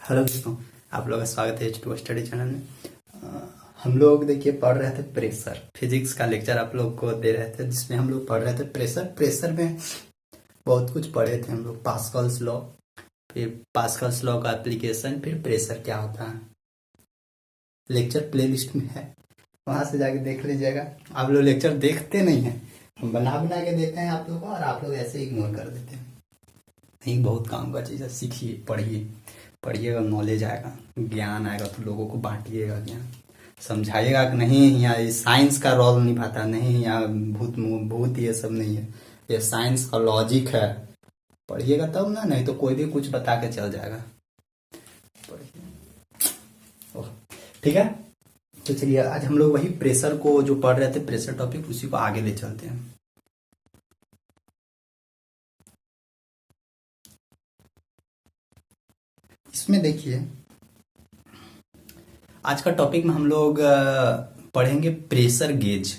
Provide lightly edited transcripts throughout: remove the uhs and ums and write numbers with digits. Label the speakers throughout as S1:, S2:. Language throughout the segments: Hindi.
S1: हेलो दोस्तों, आप लोग का स्वागत है H2 स्टडी चैनल में। हम लोग देखिए पढ़ रहे थे प्रेशर। फिजिक्स का लेक्चर आप लोग को दे रहे थे जिसमें हम लोग पढ़ रहे थे प्रेशर में बहुत कुछ पढ़े थे हम लोग। पास्कल्स लॉ, फिर पास्कल्स लॉ का एप्लीकेशन, फिर प्रेशर क्या होता है। लेक्चर प्लेलिस्ट में है, वहां से जाके देख लीजिएगा। आप लोग लेक्चर देखते नहीं है, हम बना बना के देते हैं आप लोग को और आप लोग ऐसे इग्नोर कर देते हैं। नहीं, बहुत काम का चीज़ है, सीखिए, पढ़िएगा, नॉलेज आएगा, ज्ञान आएगा तो लोगों को बांटिएगा ज्ञान, समझाइएगा कि नहीं यहाँ साइंस का रोल निभाता नहीं, यहाँ भूत भूत ये सब नहीं है, ये साइंस का लॉजिक है। पढ़िएगा तब ना, नहीं तो कोई भी कुछ बता के चल जाएगा। ओह, ठीक है। तो चलिए आज हम लोग वही प्रेशर को जो पढ़ रहे थे, प्रेशर टॉपिक, उसी को आगे ले चलते हैं। इसमें देखिए आज का टॉपिक में हम लोग पढ़ेंगे प्रेशर गेज,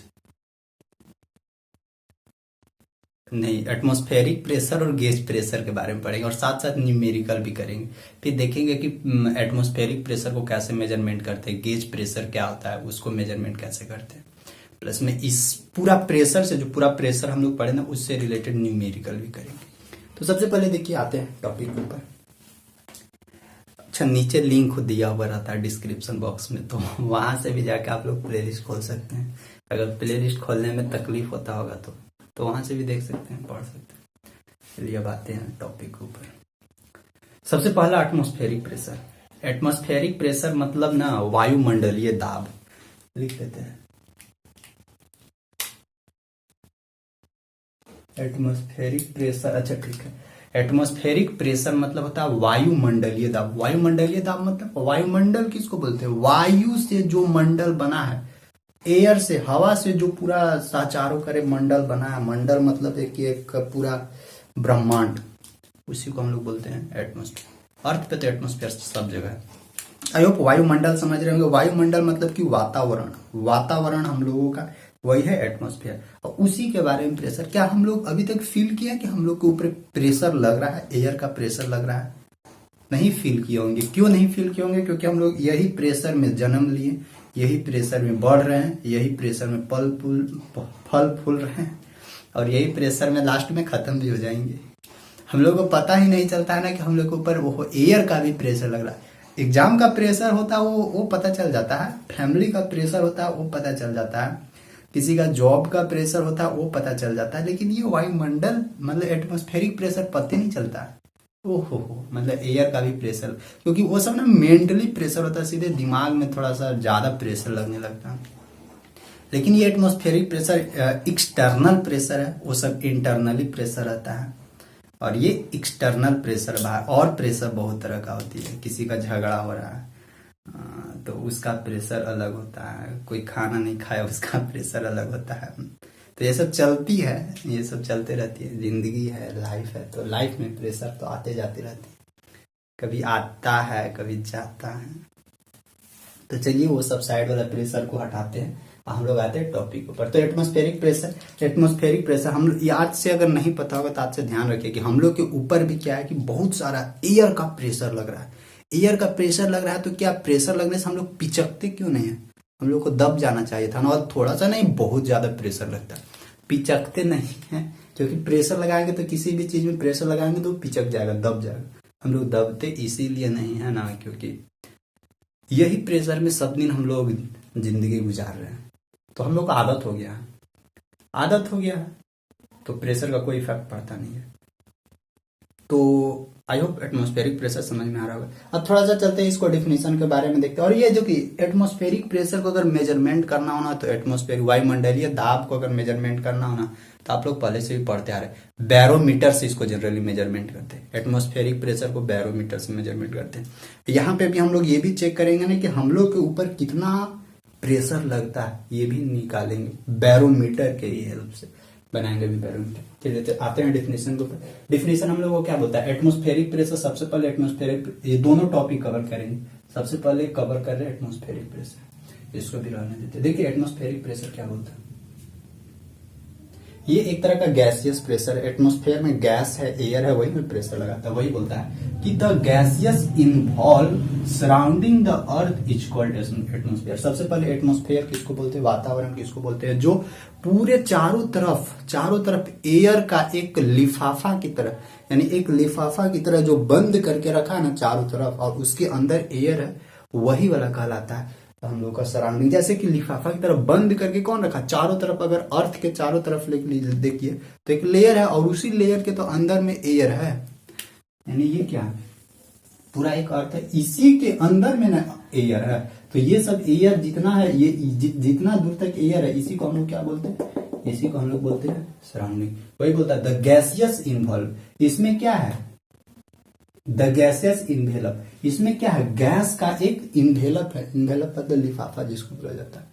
S1: नहीं, एटमॉस्फेरिक प्रेशर और गेज प्रेशर के बारे में पढ़ेंगे और साथ साथ न्यूमेरिकल भी करेंगे। फिर देखेंगे कि एटमॉस्फेरिक प्रेशर को कैसे मेजरमेंट करते हैं, गेज प्रेशर क्या होता है उसको मेजरमेंट कैसे करते हैं। प्लस में इस पूरा प्रेशर से, जो पूरा प्रेशर हम लोग पढ़े ना, उससे रिलेटेड न्यूमेरिकल भी करेंगे। तो सबसे पहले देखिए आते हैं टॉपिक के ऊपर। अच्छा, नीचे लिंक दिया हुआ रहता है डिस्क्रिप्शन बॉक्स में, तो वहां से भी जाके आप लोग प्लेलिस्ट खोल सकते हैं। अगर प्लेलिस्ट खोलने में तकलीफ होता होगा तो वहां से भी देख सकते हैं, पढ़ सकते हैं। चलिए अब आते हैं टॉपिक के ऊपर। सबसे पहला एटमॉस्फेरिक प्रेशर। एटमॉस्फेरिक प्रेशर मतलब ना वायुमंडलीय दाब, लिख लेते हैं। एटमॉस्फेरिक प्रेशर, अच्छा ठीक है। एटमॉस्फेरिक प्रेशर मतलब होता है वायुमंडलीय दाब। वायुमंडलीय दाब मतलब वायुमंडल किसको बोलते हैं? वायु से जो मंडल बना है, एयर से, हवा से जो पूरा चारों करे मंडल बना है। मंडल मतलब एक पूरा ब्रह्मांड, उसी को हम लोग बोलते हैं एटमॉस्फेयर। अर्थ पे तो एटमॉस्फेयर सब जगह है। आई होप वायुमंडल समझ रहे होंगे। वायुमंडल मतलब कि वातावरण हम लोगों का वही है एटमॉस्फेयर, और उसी के बारे में प्रेशर। क्या हम लोग अभी तक फील किया कि हम लोग के ऊपर प्रेशर लग रहा है, एयर का प्रेशर लग रहा है? नहीं फील किए होंगे। क्यों नहीं फील किए होंगे? क्योंकि हम लोग यही प्रेशर में जन्म लिए, यही प्रेशर में बढ़ रहे हैं, यही प्रेशर में फल फूल रहे हैं, और यही प्रेशर में लास्ट में खत्म भी हो जाएंगे। हम लोग को पता ही नहीं चलता है ना कि हम लोग के ऊपर वो एयर का भी प्रेशर लग रहा है। एग्जाम का प्रेशर होता है वो पता चल जाता है, फैमिली का प्रेशर होता है वो पता चल जाता है, किसी का जॉब का प्रेशर होता है वो पता चल जाता है, लेकिन ये वायुमंडल मतलब एटमॉस्फेरिक प्रेशर पता नहीं चलता है। ओहो, मतलब एयर का भी प्रेशर, क्योंकि वो सब ना मेंटली प्रेशर होता है, सीधे दिमाग में थोड़ा सा ज्यादा प्रेशर लगने लगता है। लेकिन ये एटमॉस्फेरिक प्रेशर एक्सटर्नल प्रेशर है, वो सब इंटरनली प्रेशर रहता है। और ये एक्सटर्नल प्रेशर बाहर, और प्रेशर बहुत तरह का होती है। किसी का झगड़ा हो रहा है तो उसका प्रेशर अलग होता है, कोई खाना नहीं खाया उसका प्रेशर अलग होता है। तो ये सब चलती है, ये सब चलते रहती है, जिंदगी है, लाइफ है। तो लाइफ में प्रेशर तो आते जाते रहते हैं, कभी आता है कभी जाता है। तो चलिए वो सब साइड वाला प्रेशर को हटाते हैं, हम लोग आते हैं टॉपिक ऊपर। तो एटमॉस्फेरिक प्रेशर हम लोग आज से अगर नहीं पता होगा तो आज से ध्यान रखिए कि हम लोग के ऊपर भी क्या है कि बहुत सारा एयर का प्रेशर लग रहा है। एयर का प्रेशर लग रहा है तो क्या प्रेशर लगने से हम लोग पिचकते क्यों नहीं है? हम लोग को दब जाना चाहिए था ना, और थोड़ा सा नहीं, बहुत ज्यादा प्रेशर लगता है, पिचकते नहीं है। क्योंकि प्रेशर लगाएंगे तो किसी भी चीज में प्रेशर लगाएंगे तो पिचक जाएगा, दब जाएगा। हम लोग दबते इसीलिए नहीं है ना, क्योंकि यही प्रेशर में सब दिन हम लोग जिंदगी गुजार रहे हैं। तो हम लोग को आदत हो गया है, तो प्रेशर का कोई इफेक्ट पड़ता नहीं है। तो आई होप एटमॉस्फेरिक प्रेशर समझ में आ रहा होगा। अब थोड़ा सा चलते हैं, इसको डिफिनेशन के बारे में देखते हैं। और ये जो कि एटमॉस्फेरिक प्रेशर को अगर मेजरमेंट करना होना, तो एटमॉस्फेरिक वायुमंडलीय दाब को अगर मेजरमेंट करना होना, तो आप लोग पहले से भी पढ़ते आ रहे, बैरोमीटर से इसको जनरली मेजरमेंट करते हैं। एटमॉस्फेरिक प्रेशर को बैरोमीटर से मेजरमेंट करते हैं। यहाँ पे भी हम लोग ये भी चेक करेंगे ना कि हम लोग के ऊपर कितना प्रेशर लगता है, ये भी निकालेंगे बैरोमीटर के हेल्प से, बनाएंगे भी बैरोमीटर। चलिए तो आते हैं डिफिनेशन के ऊपर। डिफिनेशन हम लोग को क्या बोलता है? Atmospheric pressure. सबसे पहले एटमॉस्फेरिक, ये दोनों टॉपिक कवर करेंगे। सबसे पहले कवर कर रहे हैं एटमॉस्फेरिक प्रेशर, इसको भी रहने देते। देखिए एटमॉस्फेरिक प्रेशर क्या बोलता है। ये एक तरह का गैसियस प्रेशर है। एटमॉस्फेयर में गैस है, एयर है, वही में प्रेशर लगाता है। वही बोलता है कि the gaseous involve surrounding the earth is called atmosphere. सबसे पहले एटमॉस्फेयर किसको बोलते हैं, वातावरण किसको बोलते हैं, जो पूरे चारों तरफ एयर का एक लिफाफा की तरह, यानी एक लिफाफा की तरह जो बंद करके रखा है ना चारों तरफ, और उसके अंदर एयर है, वही वाला कहलाता है हम लोग का सराउंडिंग। जैसे कि लिफाफा की तरफ बंद करके कौन रखा, चारों तरफ, अगर अर्थ के चारों तरफ देखिए तो एक लेयर है, और उसी लेयर के तो अंदर में एयर है, यानी ये क्या है, पूरा एक अर्थ है, इसी के अंदर में ना एयर है। तो ये सब एयर जितना है, ये जितना दूर तक एयर है, इसी को हम लोग क्या बोलते हैं, इसी को हम लोग बोलते हैं सराउंडिंग। वही बोलता है द गैसियस इन्वॉल्व। इसमें क्या है, द गैसियस इन्वेलप, इसमें क्या है, गैस का एक इन्वेलप है, इन्वेलप मतलब लिफाफा जिसको बोला जाता है।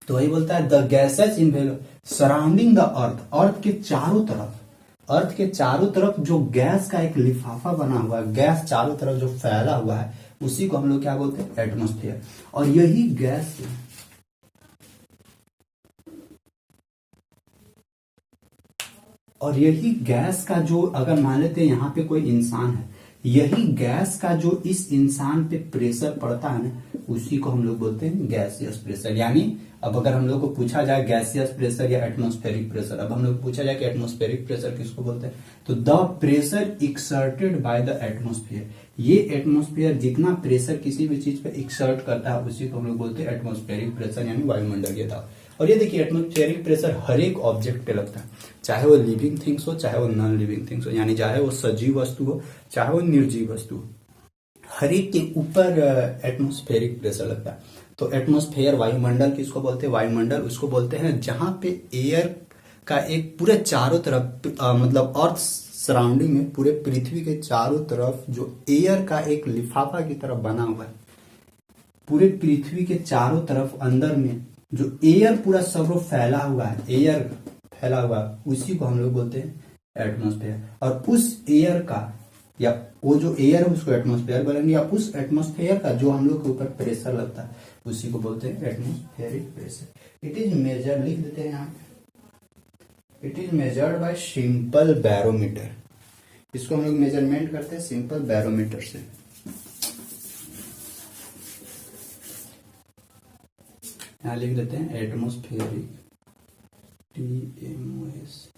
S1: तो वही बोलता है the gases envelope surrounding the earth, earth के चारों तरफ जो गैस का एक लिफाफा बना हुआ है, गैस चारों तरफ जो फैला हुआ है, उसी को हम लोग क्या बोलते हैं, एटमॉस्फेयर। और यही गैस का जो, अगर मान लेते हैं यहाँ पे कोई इंसान है, यही गैस का जो इस इंसान पे प्रेशर पड़ता है ना, उसी को हम लोग बोलते हैं गैसियस प्रेशर। यानी अब अगर हम लोग को पूछा जाए गैसियस प्रेशर या एटमॉस्फेरिक प्रेशर, अब हम लोग पूछा जाए कि एटमॉस्फेरिक प्रेशर किसको बोलते हैं, तो the pressure exerted by the atmosphere. ये एटमॉस्फेयर जितना प्रेशर किसी भी चीज पे एक्सर्ट करता है, उसी को हम लोग बोलते हैं एटमॉस्फेरिक प्रेशर, यानी वायुमंडलीय दाब। और ये देखिए एटमॉस्फेरिक प्रेशर हर एक ऑब्जेक्ट पे लगता है, चाहे वो लिविंग थिंग्स हो, चाहे वो नॉन लिविंग थिंग्स हो, यानी चाहे वो सजीव वस्तु हो, चाहे वो निर्जीव वस्तु हो, हर एक के ऊपर एटमॉस्फेरिक प्रेशर लगता है। तो एटमॉस्फेयर, वायुमंडल किसको बोलते हैं, वायुमंडल उसको बोलते हैं जहां पे एयर का एक पूरे चारों तरफ मतलब अर्थ सराउंडिंग में, पूरे पृथ्वी के चारों तरफ जो एयर का एक लिफाफा की तरफ बना हुआ है, पूरे पृथ्वी के चारों तरफ अंदर में जो एयर पूरा सब फैला हुआ है, एयर फैला हुआ है, उसी को हम लोग बोलते हैं एटमॉस्फेयर। और उस एयर का, या वो जो एयर है उसको एटमॉस्फेयर बोलेंगे, या उस एटमॉस्फेयर का जो हम लोग के ऊपर प्रेशर लगता है, उसी को बोलते हैं atmospheric pressure. It is measure, लिख देते हैं यहाँ पे, it is measured by simple barometer. इसको हम लोग मेजरमेंट करते हैं सिंपल बैरोमीटर से। यहाँ लिख देते हैं atmospheric, TMOS।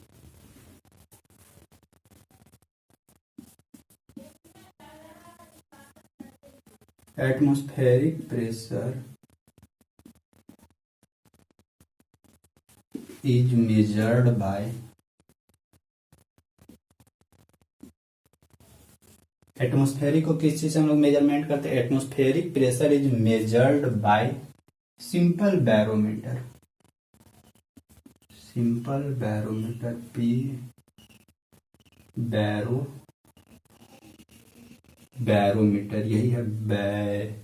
S1: Atmospheric pressure is measured bye, atmospheric को किस चीज से हम लोग मेजरमेंट करते हैं, atmospheric pressure is measured by simple barometer, simple barometer, barometer, यही है बैरोमीटर,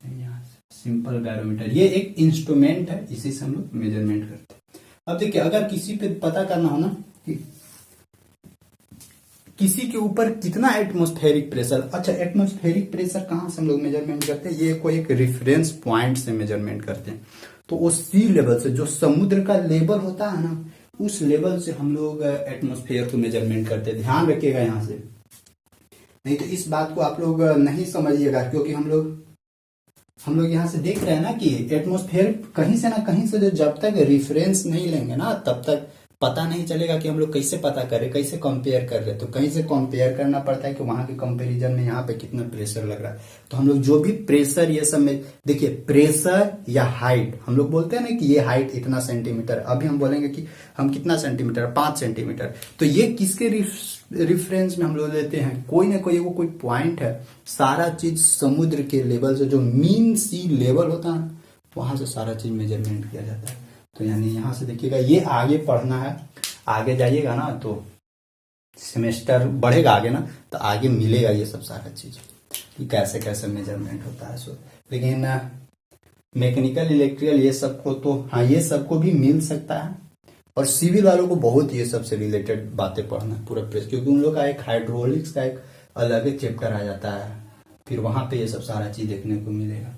S1: यहाँ से सिंपल बैरोमीटर, ये एक इंस्ट्रूमेंट है, इसी से हम लोग मेजरमेंट करते हैं। अब देखिए अगर किसी पे पता करना हो ना कि किसी के ऊपर कितना एटमॉस्फेरिक प्रेशर, अच्छा एटमॉस्फेरिक प्रेशर कहाँ से हम लोग मेजरमेंट करते हैं, ये कोई एक रेफरेंस पॉइंट से मेजरमेंट करते हैं। तो वो सी लेवल से, जो समुद्र का लेवल होता है ना, उस लेवल से हम लोग एटमॉस्फेयर को मेजरमेंट करते हैं। ध्यान रखिएगा यहाँ से, नहीं तो इस बात को आप लोग नहीं समझिएगा, क्योंकि हम लोग यहाँ से देख रहे हैं ना कि एटमॉस्फेयर कहीं से ना कहीं से, जब तक रेफरेंस नहीं लेंगे ना, तब तक पता नहीं चलेगा कि हम लोग कैसे पता करें, कैसे कंपेयर कर रहे। तो कहीं से कंपेयर करना पड़ता है कि वहां के कंपैरिजन में यहाँ पे कितना प्रेशर लग रहा है। तो हम लोग जो भी प्रेशर, ये सब में देखिए प्रेशर या हाइट, हम लोग बोलते हैं ना कि ये हाइट इतना सेंटीमीटर, अभी हम बोलेंगे कि हम कितना सेंटीमीटर, 5 सेंटीमीटर। तो ये किसके रिफरेंस में हम लोग लेते हैं, कोई ना कोई वो कोई पॉइंट है, सारा चीज समुद्र के लेवल से, जो मीन सी लेवल होता है वहां से सारा चीज मेजरमेंट किया जाता है। तो यानी यहां से देखिएगा, ये आगे पढ़ना है, आगे जाइएगा ना तो सेमेस्टर बढ़ेगा आगे ना, तो आगे मिलेगा ये सब सारा चीज कि कैसे कैसे मेजरमेंट होता है। सो लेकिन मैकेनिकल, इलेक्ट्रिकल ये सबको तो हाँ, ये सबको भी मिल सकता है, और सिविल वालों को बहुत ये सबसे रिलेटेड बातें पढ़ना है पूरा प्रेस, क्योंकि उन लोग का एक हाइड्रोलिक्स का एक अलग ही चैप्टर आ जाता है, फिर वहां पे ये सब सारा चीज देखने को मिलेगा।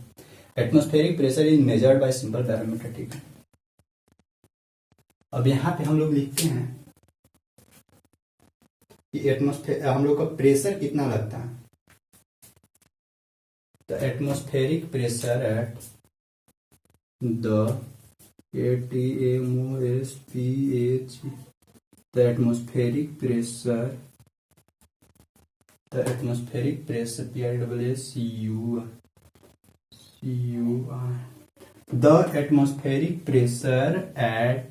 S1: Atmospheric pressure is measured by simple barometer, ठीक है। अब यहाँ पे हम लोग लिखते हैं कि एटमॉस्फेयर हम लोग का प्रेशर कितना लगता है। The atmospheric pressure at the ATMOSPH, the atmospheric pressure PIWSCU, the atmospheric pressure at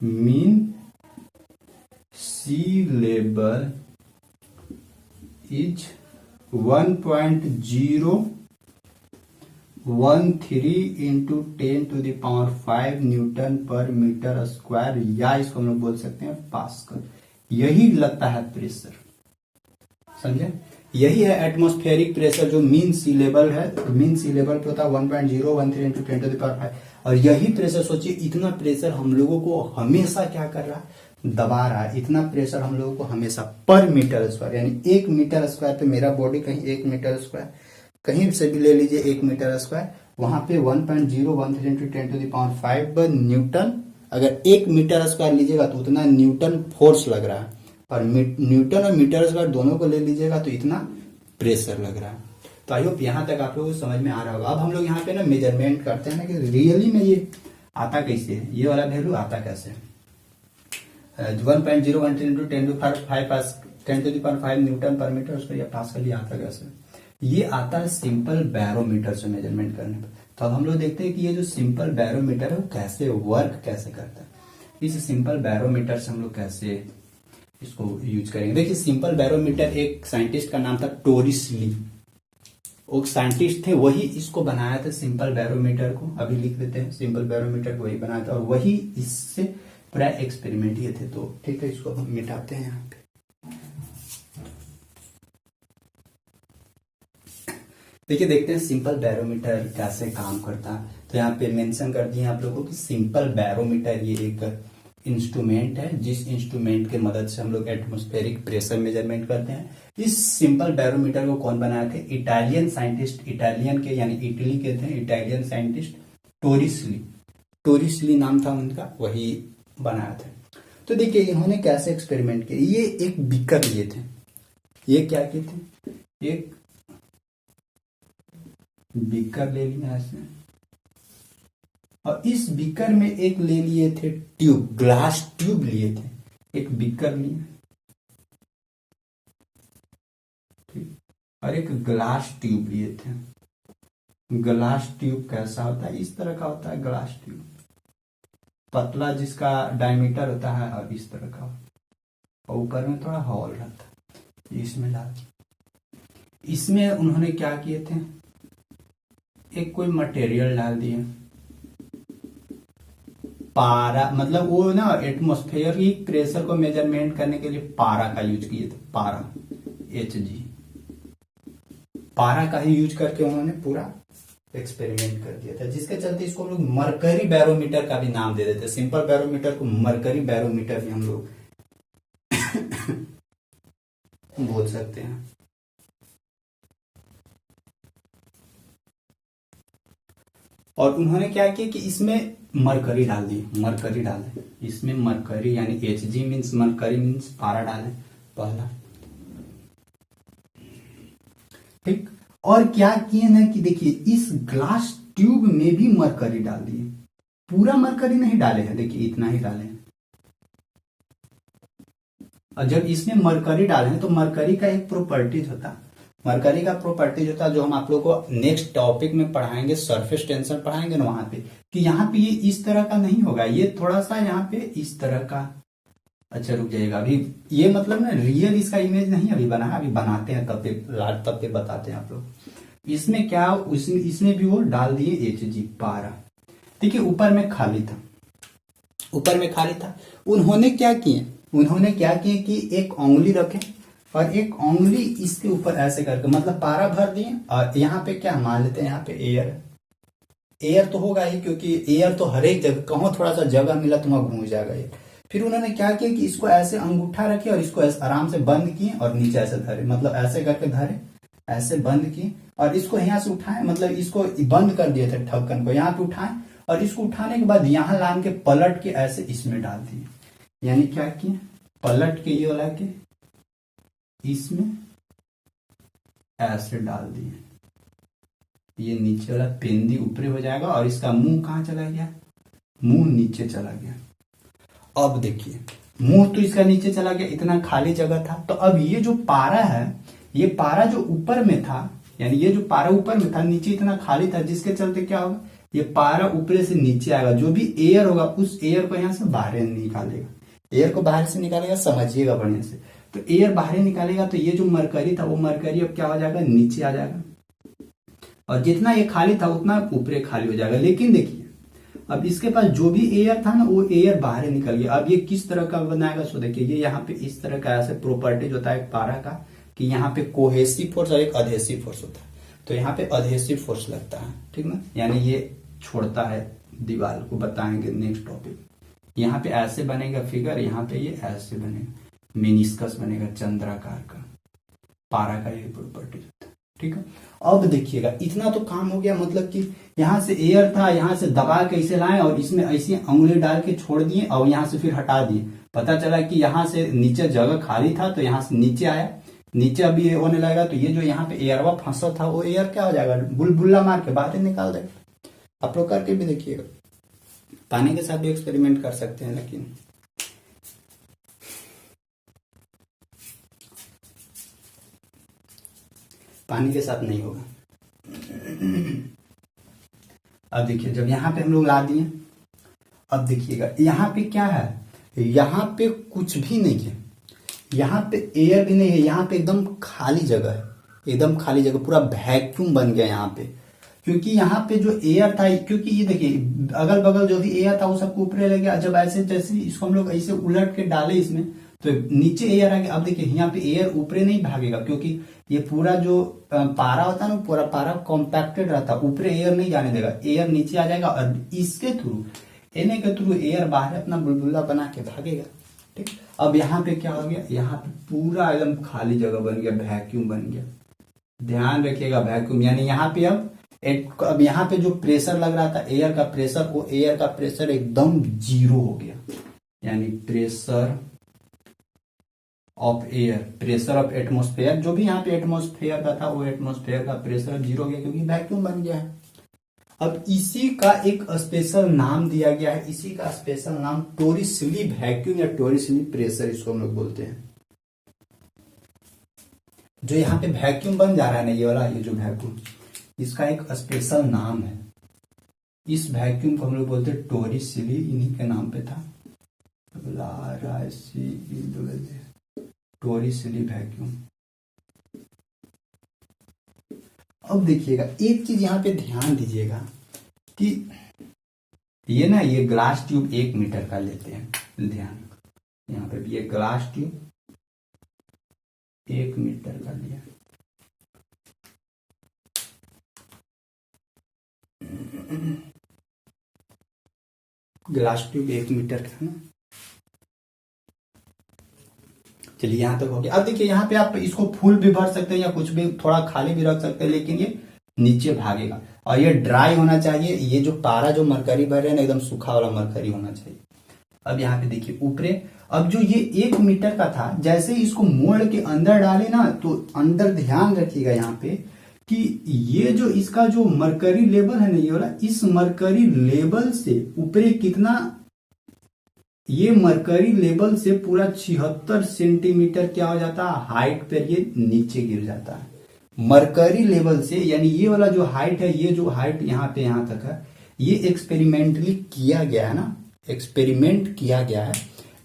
S1: mean sea level is 1.013 into 10 to the power 5 Newton पर मीटर स्क्वायर, या इसको हम लोग बोल सकते हैं पास्कल। यही लगता है प्रेशर, समझे। यही है एटमॉस्फेरिक प्रेशर जो मीन सी लेवल है। मीन सी लेवल पे होता है 1.013 into 10 to the power 5। और यही प्रेशर सोचिए, इतना प्रेशर हम लोगों को हमेशा क्या कर रहा है, दबा रहा है। इतना प्रेशर हम लोगों को हमेशा पर मीटर स्क्वायर, यानी 1 मीटर स्क्वायर पे मेरा बॉडी कहीं 1 मीटर स्क्वायर, कहीं से भी ले लीजिए 1 मीटर स्क्वायर, वहां पे 1.013 into 10 to the power 5 Newton. अगर 1 मीटर स्क्वायर लीजिएगा तो उतना न्यूटन फोर्स लग रहा है, और न्यूटन और मीटर स्क्वायर दोनों को ले लीजिएगा तो इतना प्रेशर लग रहा है। तो आई होप यहाँ तक आप लोगों को समझ में आ रहा होगा। अब हम लोग यहाँ पे ना मेजरमेंट करते हैं ना कि रियली में ये आता कैसे है, ये वाला वैल्यू आता कैसे है। 1.013 into 10 to the power 5 Newton पर मीटर स्क्वायर या पास्कल, ये आता कैसे। ये आता है सिंपल बैरोमीटर से मेजरमेंट करने पर। तो अब हम लोग देखते हैं कि ये जो सिंपल बैरोमीटर है वो कैसे वर्क कैसे करता है। इस सिंपल बैरोमीटर से हम लोग कैसे इसको यूज करेंगे। देखिए सिंपल बैरोमीटर एक साइंटिस्ट का नाम था टोरिस ली, वो साइंटिस्ट थे, वही इसको बनाया था सिंपल बैरोमीटर को। अभी लिख देते हैं सिंपल बैरोमीटर को वही बनाया था, और वही इससे पूरा एक्सपेरिमेंट ये थे। तो ठीक है, इसको हम मिटाते हैं यहाँ पे। देखिए देखते हैं सिंपल बैरोमीटर कैसे काम करता है। तो यहाँ पे मेंशन कर दिए आप लोगों को कि सिंपल बैरोमीटर ये एक इंस्ट्रूमेंट है, जिस इंस्ट्रूमेंट के मदद से हम लोग एटमॉस्फेरिक प्रेशर मेजरमेंट करते हैं। इस सिंपल बैरोमीटर को कौन बनाए थे, इटालियन साइंटिस्ट, इटालियन के यानी इटली के थे इटालियन साइंटिस्ट टोरिसली, टोरिसली नाम था उनका, वही बनाया था। तो देखिए इन्होंने कैसे एक्सपेरिमेंट किया। ये एक बीकर लिए थे, ये क्या किए थे, एक बीकर ले लिया ऐसे, और इस बीकर में एक ले लिए थे ट्यूब, ग्लास ट्यूब लिए थे, एक बीकर लिए ठीक, और एक ग्लास ट्यूब लिए थे। ग्लास ट्यूब कैसा होता है, इस तरह का होता है ग्लास ट्यूब, पतला जिसका डायमीटर होता है, और इस तरह का, और ऊपर में थोड़ा हॉल रहता है। इसमें डाल, इसमें उन्होंने क्या किए थे, एक कोई मटेरियल डाल दिए, पारा, मतलब वो ना एटमॉस्फेयर की प्रेशर को मेजरमेंट करने के लिए पारा का यूज किए थे, पारा Hg, पारा का ही यूज करके उन्होंने पूरा एक्सपेरिमेंट कर दिया था, जिसके चलते इसको हम लोग मरकरी बैरोमीटर का भी नाम दे देते हैं। सिंपल बैरोमीटर को मरकरी बैरोमीटर भी हम लोग बोल सकते हैं। और उन्होंने क्या किया कि इसमें मरकरी डाल दी, मरकरी डाले इसमें, मरकरी यानी Hg मीन्स मरकरी मीन्स पारा डाले पहला, ठीक। और क्या किए ना कि देखिए इस ग्लास ट्यूब में भी मरकरी डाल दिए, पूरा मरकरी नहीं डाले हैं, देखिए इतना ही डाले हैं। और जब इसमें मरकरी डाले हैं तो मरकरी का एक प्रॉपर्टीज होता है, मरकरी का प्रॉपर्टीज होता है जो हम आप लोगों को नेक्स्ट टॉपिक में पढ़ाएंगे, सरफेस टेंशन पढ़ाएंगे ना वहां पे, कि यहाँ पे ये इस तरह का नहीं होगा, ये थोड़ा सा यहाँ पे इस तरह का। अच्छा रुक जाइएगा, अभी ये मतलब ना रियल इसका इमेज नहीं अभी बना है, अभी बनाते हैं तब पे बताते हैं आप लोग। इसमें क्या, इसमें भी वो डाल दिए Hg पारा, देखिए ऊपर में खाली था, ऊपर में खाली था। उन्होंने क्या किए कि एक उंगली रखे और एक उंगली इसके ऊपर ऐसे करके, मतलब पारा भर दिए, और यहाँ पे क्या मान लेते हैं, यहाँ पे एयर तो होगा ही, क्योंकि एयर तो हर एक जगह, कहीं थोड़ा सा जगह मिला तो वहां घूम जाएगा ये। फिर उन्होंने क्या किया कि इसको ऐसे अंगूठा रखे और इसको ऐसे आराम से बंद किए और नीचे ऐसे धरे, मतलब ऐसे करके धरे, ऐसे बंद किए और इसको यहाँ से उठाए, मतलब इसको बंद कर दिए थे ढक्कन को, यहाँ पे उठाए और इसको उठाने के बाद यहाँ लान के पलट के ऐसे इसमें डाल दिए। यानी क्या किए, पलट के ये वाला के इसमें ऐसे डाल दिए, ये नीचे वाला पेंदी ऊपर हो जाएगा और इसका मुंह कहाँ चला गया, मुंह नीचे चला गया। अब देखिए मुंह तो इसका नीचे चला गया, इतना खाली जगह था। तो अब ये जो पारा है, ये पारा जो ऊपर में था, यानी ये जो पारा ऊपर में था, नीचे इतना खाली था, जिसके चलते क्या होगा, ये पारा ऊपर से नीचे आएगा, जो भी एयर होगा उस एयर को यहाँ से बाहर निकालेगा, एयर को बाहर से निकालेगा, समझिएगा बढ़िया से। तो एयर बाहर निकालेगा तो ये जो मरकरी था वो मरकरी अब क्या हो जाएगा, नीचे आ जाएगा और जितना ये खाली था उतना ऊपर खाली हो जाएगा। लेकिन देखिए अब इसके पास जो भी एयर था ना वो एयर बाहर निकल गया। अब ये किस तरह का बनाएगा, सो देखिए ये यहाँ पे इस तरह का ऐसे प्रॉपर्टीज होता है पारा का कि यहाँ पे कोहेसिव फोर्स और एक अधेसिव फोर्स होता है। तो यहाँ पे अधेसिव फोर्स लगता है, ठीक ना, यानी ये छोड़ता है दीवार को, बताएंगे नेक्स्ट टॉपिक। यहाँ पे ऐसे बनेगा फिगर, यहाँ पे ये ऐसे बनेगा, मेनिस्कस बनेगा चंद्राकार का, पारा का ये प्रॉपर्टी होता है, ठीक है। अब देखिएगा इतना तो काम हो गया, मतलब कि यहाँ से एयर था, यहाँ से दबा के इसे लाए और इसमें ऐसी उंगली डाल के छोड़ दिए और यहाँ से फिर हटा दिए। पता चला कि यहाँ से नीचे जगह खाली था तो यहाँ से नीचे आया, नीचे अभी ये होने लगेगा तो ये जो यहाँ पे एयरवा फंसा था वो एयर क्या हो जाएगा, बुलबुल्ला मार के बाहर निकाल देगा। आप लोग करके भी देखिएगा, पानी के साथ भी एक्सपेरिमेंट कर सकते हैं, लेकिन पानी के साथ नहीं होगा। अब देखिए जब यहाँ पे हम लोग ला दिए, अब देखिएगा यहाँ पे क्या है, यहाँ पे कुछ भी नहीं है, यहाँ पे एयर भी नहीं है, यहाँ पे एकदम खाली जगह है, एकदम खाली जगह, पूरा वैक्यूम बन गया यहाँ पे। क्योंकि यहाँ पे जो एयर था, क्योंकि ये देखिए अगल बगल जो भी एयर था वो सबको ऊपर ले गया। जब ऐसे जैसे इसको हम लोग ऐसे उलट के डाले इसमें तो नीचे एयर आ गया। अब देखिए यहाँ पे एयर ऊपर नहीं भागेगा, क्योंकि ये पूरा जो पारा होता है ना, पूरा पारा कॉम्पैक्टेड रहता है, ऊपर एयर नहीं जाने देगा, एयर नीचे आ जाएगा और इसके थ्रू, एने के थ्रू एयर बाहर अपना बुलबुला बना के भागेगा, ठीक। अब यहाँ पे क्या हो गया, यहाँ पे पूरा एकदम खाली जगह बन गया, वैक्यूम बन गया। ध्यान रखिएगा वैक्यूम, यानी यहाँ पे अब यहाँ पे जो प्रेशर लग रहा था एयर का प्रेशर, वो एयर का प्रेशर एकदम जीरो हो गया। यानी pressure of air, pressure of atmosphere, जो भी यहाँ पे एटमॉस्फेयर का था वो एटमॉस्फेयर का प्रेशर जीरो हो गया, क्योंकि वैक्यूम बन गया है। अब इसी का एक स्पेशल नाम दिया गया है, इसी का स्पेशल नाम टोरिसली वैक्यूम या टोरिसली प्रेशर इसको हम लोग बोलते हैं। जो यहाँ पे वैक्यूम बन जा रहा है ना, ये वाला, ये जो वैक्यूम, इसका एक स्पेशल नाम है। इस वैक्यूम को हम लोग बोलते हैं टोरिसली, इन्हीं के नाम पे था, टोरिसली वैक्यूम। अब देखिएगा एक चीज यहाँ पे ध्यान दीजिएगा कि ये ना, ये ग्लास ट्यूब 1 मीटर का लेते हैं, ध्यान, यहाँ पे भी ये ग्लास ट्यूब 1 मीटर का लिया। ग्लास ट्यूब 1 मीटर का है। चलिए यहां तक हो गया। अब देखिए यहाँ पे आप इसको फुल भी भर सकते हैं या कुछ भी थोड़ा खाली भी रख सकते हैं, लेकिन ये नीचे भागेगा और ये ड्राई होना चाहिए। ये जो पारा जो मरकरी भर रहे हैं ना, एकदम सूखा वाला मरकरी होना चाहिए। अब यहाँ पे देखिए ऊपरे, अब जो ये 1 मीटर का था, जैसे इसको मोड़ के अंदर डाले ना, तो अंदर ध्यान रखिएगा यहाँ पे कि ये जो इसका जो मरकरी लेवल है ना, ये वाला, इस मरकरी लेवल से ऊपरे कितना, ये मरकरी लेवल से पूरा 76 सेंटीमीटर क्या हो जाता है, हाइट पर ये नीचे गिर जाता है। मरकरी लेवल से, यानी ये वाला जो हाइट है, ये जो हाइट यहाँ पे यहाँ तक है, ये एक्सपेरिमेंटली किया गया है ना, एक्सपेरिमेंट किया गया है,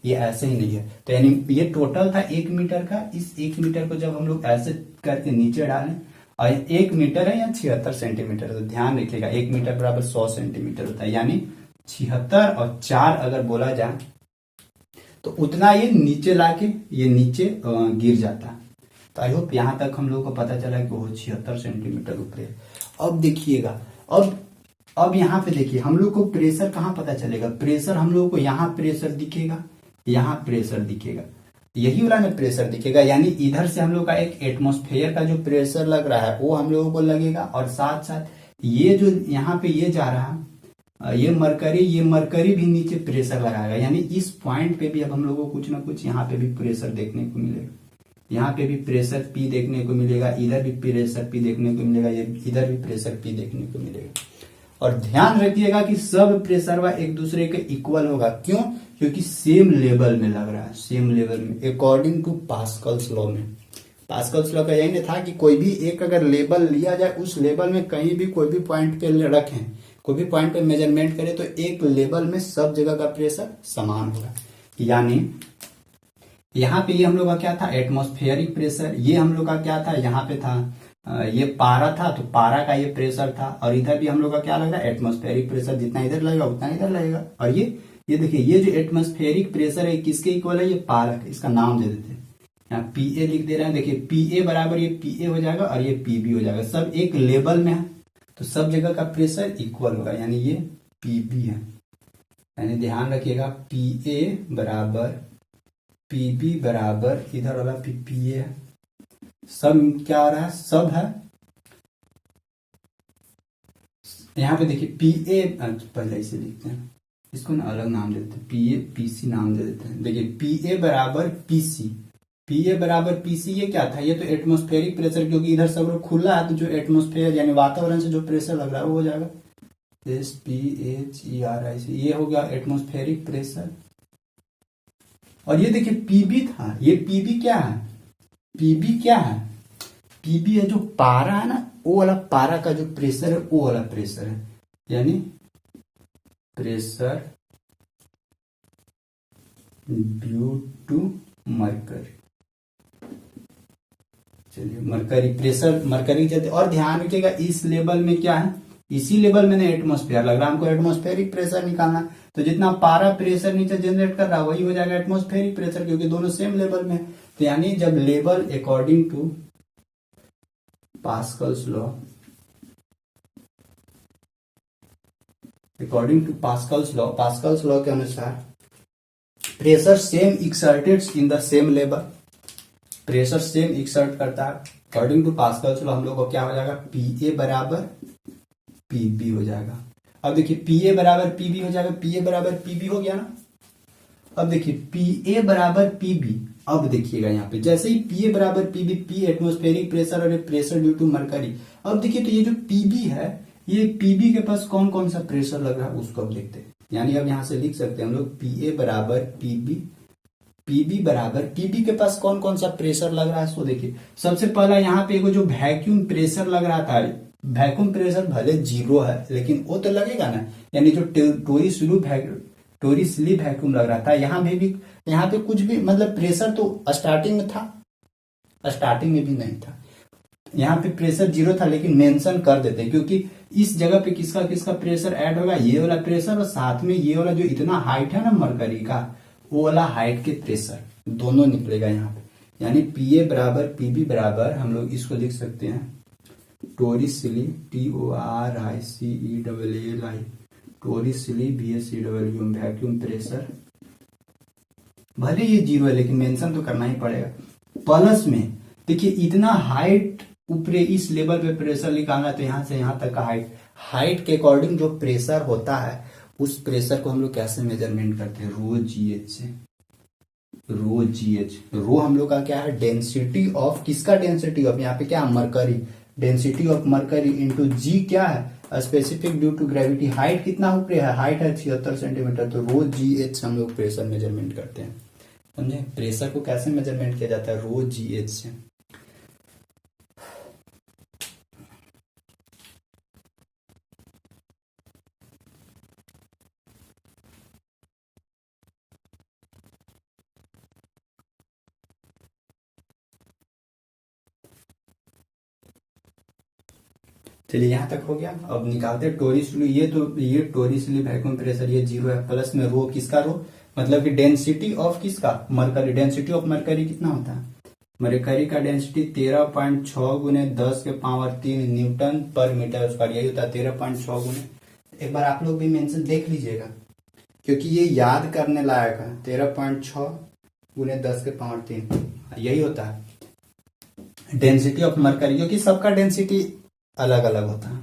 S1: ये ऐसे ही नहीं है। तो यानी ये टोटल था 1 मीटर का। इस 1 मीटर को जब हम लोग ऐसे करके नीचे डालें, और 1 मीटर है या 76 सेंटीमीटर, तो ध्यान रखिएगा 1 मीटर बराबर 100 सेंटीमीटर होता है, यानी 76 और 4 अगर बोला जाए तो उतना ये नीचे लाके ये नीचे गिर जाता है। तो आई होप यहां तक हम लोगों को पता चला कि वो 76 सेंटीमीटर ऊपर है। अब देखिएगा, अब यहाँ पे देखिए हम लोग को प्रेशर कहाँ पता चलेगा, प्रेशर हम लोगों को यहाँ प्रेशर दिखेगा, यहाँ प्रेशर दिखेगा। यही वाला में प्रेशर दिखेगा, यानी इधर से हम लोग का एक एटमॉस्फेयर का जो प्रेशर लग रहा है वो हम लोगों को लगेगा, और साथ साथ ये जो यहाँ पे ये जा रहा है ये मरकरी भी नीचे प्रेशर लगाएगा, यानी इस पॉइंट पे भी अब हम लोगों को कुछ ना कुछ यहाँ पे भी प्रेशर देखने को मिलेगा। यहाँ पे भी प्रेशर P देखने को मिलेगा, इधर भी प्रेशर P देखने को मिलेगा, ये इधर भी प्रेशर P देखने को मिलेगा। और ध्यान रखिएगा कि सब प्रेशर एक दूसरे के इक्वल होगा। क्यों? क्योंकि सेम लेवल में लग रहा है, सेम लेवल में, अकॉर्डिंग टू पास्कल्स लॉ में। पास्कल्स लॉ का यही था कि कोई भी एक अगर लेवल लिया जाए, उस लेवल में कहीं भी कोई भी पॉइंट पे रखें, कोई भी पॉइंट पे मेजरमेंट करें, तो एक लेवल में सब जगह का प्रेशर समान होगा। यानी यहाँ पे ये हम लोग का क्या था, एटमॉस्फेरिक प्रेशर। ये हम लोग का क्या था, यहाँ पे था ये पारा था, तो पारा का ये प्रेशर था। और इधर भी हम लोग का क्या लग रहा है, एटमॉस्फेरिक प्रेशर। जितना इधर लगेगा उतना इधर लगेगा। और ये देखिए, ये जो एटमॉस्फेरिक प्रेशर है किसके इक्वल है, ये पारा का। इसका नाम दे देते हैं, यहाँ पीए लिख दे रहे हैं। देखिए पीए बराबर ये पीए हो जाएगा और ये पीबी हो जाएगा, सब एक लेवल में है, तो सब जगह का प्रेशर इक्वल होगा, यानी ये पीबी है। यानी ध्यान रखिएगा, पीए बराबर पीबी बराबर इधर वाला पीए है, सब क्या आ रहा है, सब है। यहाँ पे देखिए पीए, पहले इसे लिखते हैं, इसको ना अलग नाम देते हैं, पीए पीसी नाम दे देते हैं। देखिए पीए बराबर पीसी, पीए बराबर पीसी, ये क्या था, ये तो एटमॉस्फेरिक प्रेशर, क्योंकि इधर सब खुला है, तो जो एटमॉस्फेयर यानी वातावरण से जो प्रेशर लग रहा है वो हो जाएगा SPHERIC, ये हो गया एटमॉस्फेरिक प्रेशर। और ये देखिए पीबी था, ये पीबी क्या है, पीबी क्या है, पीबी है जो पारा है ना, वो वाला पारा का जो प्रेशर है वो वाला प्रेशर है, यानी प्रेशर ड्यू टू मरकरी। चलिए मरकरी प्रेशर, मरकरी चलते। और ध्यान रखिएगा इस लेवल में क्या है, इसी लेवल में एटमॉस्फेयर लग रहा है, हमको एटमॉस्फेरिक प्रेशर निकालना, तो जितना पारा प्रेशर नीचे जनरेट कर रहा है वही हो जाएगा एटमॉस्फेरिक प्रेशर, क्योंकि दोनों सेम लेवल में है। तो यानी जब level according to Pascal's law, according to Pascal's law के अनुसार pressure same exerted in the same level, pressure same exert करता है। अकॉर्डिंग टू पास्कल्स लॉ हम लोग को क्या हो जाएगा, पीए बराबर पीबी हो जाएगा। अब देखिए पीए बराबर पीबी हो जाएगा, पीए बराबर पीबी हो गया ना। अब देखिए पीए बराबर पीबी, अब देखिएगा यहाँ पे जैसे ही पीए बराबर पीबी, पी एटमॉस्फेरिक प्रेशर और प्रेशर ड्यू टू मरकरी। अब देखिए तो ये जो पीबी है, ये पीबी के पास कौन कौन सा प्रेशर लग रहा है उसको अब देखते हैं। यानी अब यहाँ से लिख सकते हैं हम लोग पीए बराबर पीबी, पीबी बराबर पीबी के पास कौन कौन सा प्रेशर लग रहा है उसको देखिए। सबसे पहला यहाँ पे जो वैक्यूम प्रेशर लग रहा था, वैक्यूम प्रेशर भले 0 है लेकिन वो तो लगेगा ना, यानी जो टोरिसली वैक्यूम लग रहा था, यहाँ पे कुछ भी मतलब प्रेशर तो स्टार्टिंग में था, स्टार्टिंग में भी नहीं था, यहाँ पे प्रेशर 0 था, लेकिन मेंशन कर देते क्योंकि इस जगह पे किसका किसका प्रेशर ऐड होगा, ये वाला प्रेशर और साथ में ये वाला जो इतना हाइट है ना मरकरी का, वो वाला हाइट के प्रेशर दोनों निकलेगा यहाँ पे। यानी पीए बराबर पीबी बराबर हम लोग इसको लिख सकते हैं टोरिसली, TORICELLI, टोरिसली VSCW वैक्यूम प्रेशर, भले ये 0 है लेकिन मेंशन तो करना ही पड़ेगा। प्लस में देखिए इतना हाइट ऊपरे इस लेवल पे प्रेशर निकालना, तो यहाँ से यहाँ तक का हाइट के अकॉर्डिंग जो प्रेशर होता है उस प्रेशर को हम लोग कैसे मेजरमेंट करते हैं, रो GH से। रो GH, रो हम लोग का क्या है, डेंसिटी ऑफ, किसका डेंसिटी ऑफ, यहाँ पे क्या mercury, density of mercury into G क्या है, specific due to gravity. Height कितना ऊपरे है, हाइट है 76 सेंटीमीटर, तो रो GH हम लोग प्रेशर मेजरमेंट करते हैं। समझे प्रेशर को कैसे मेजरमेंट किया जाता है, रो GH से। चलिए यहाँ तक हो गया। अब निकालते हैं टोरिसली, ये टोरिसली वैक्यूम प्रेशर ये 0 है, प्लस में रो, किसका रो, मतलब कि डेंसिटी ऑफ किसका, मरकरी। डेंसिटी ऑफ मरकरी कितना होता है, मरकरी का डेंसिटी 13.6 गुने 10 के पावर 3 न्यूटन पर मीटर स्क्वायर, यही होता है 13.6 गुने। एक बार आप लोग भी मेंशन देख लीजिएगा क्योंकि ये याद करने लायक है। 13.6 गुने 10 के पावर 3, यही होता है डेंसिटी ऑफ मरकरी, क्योंकि सबका डेंसिटी अलग अलग होता है।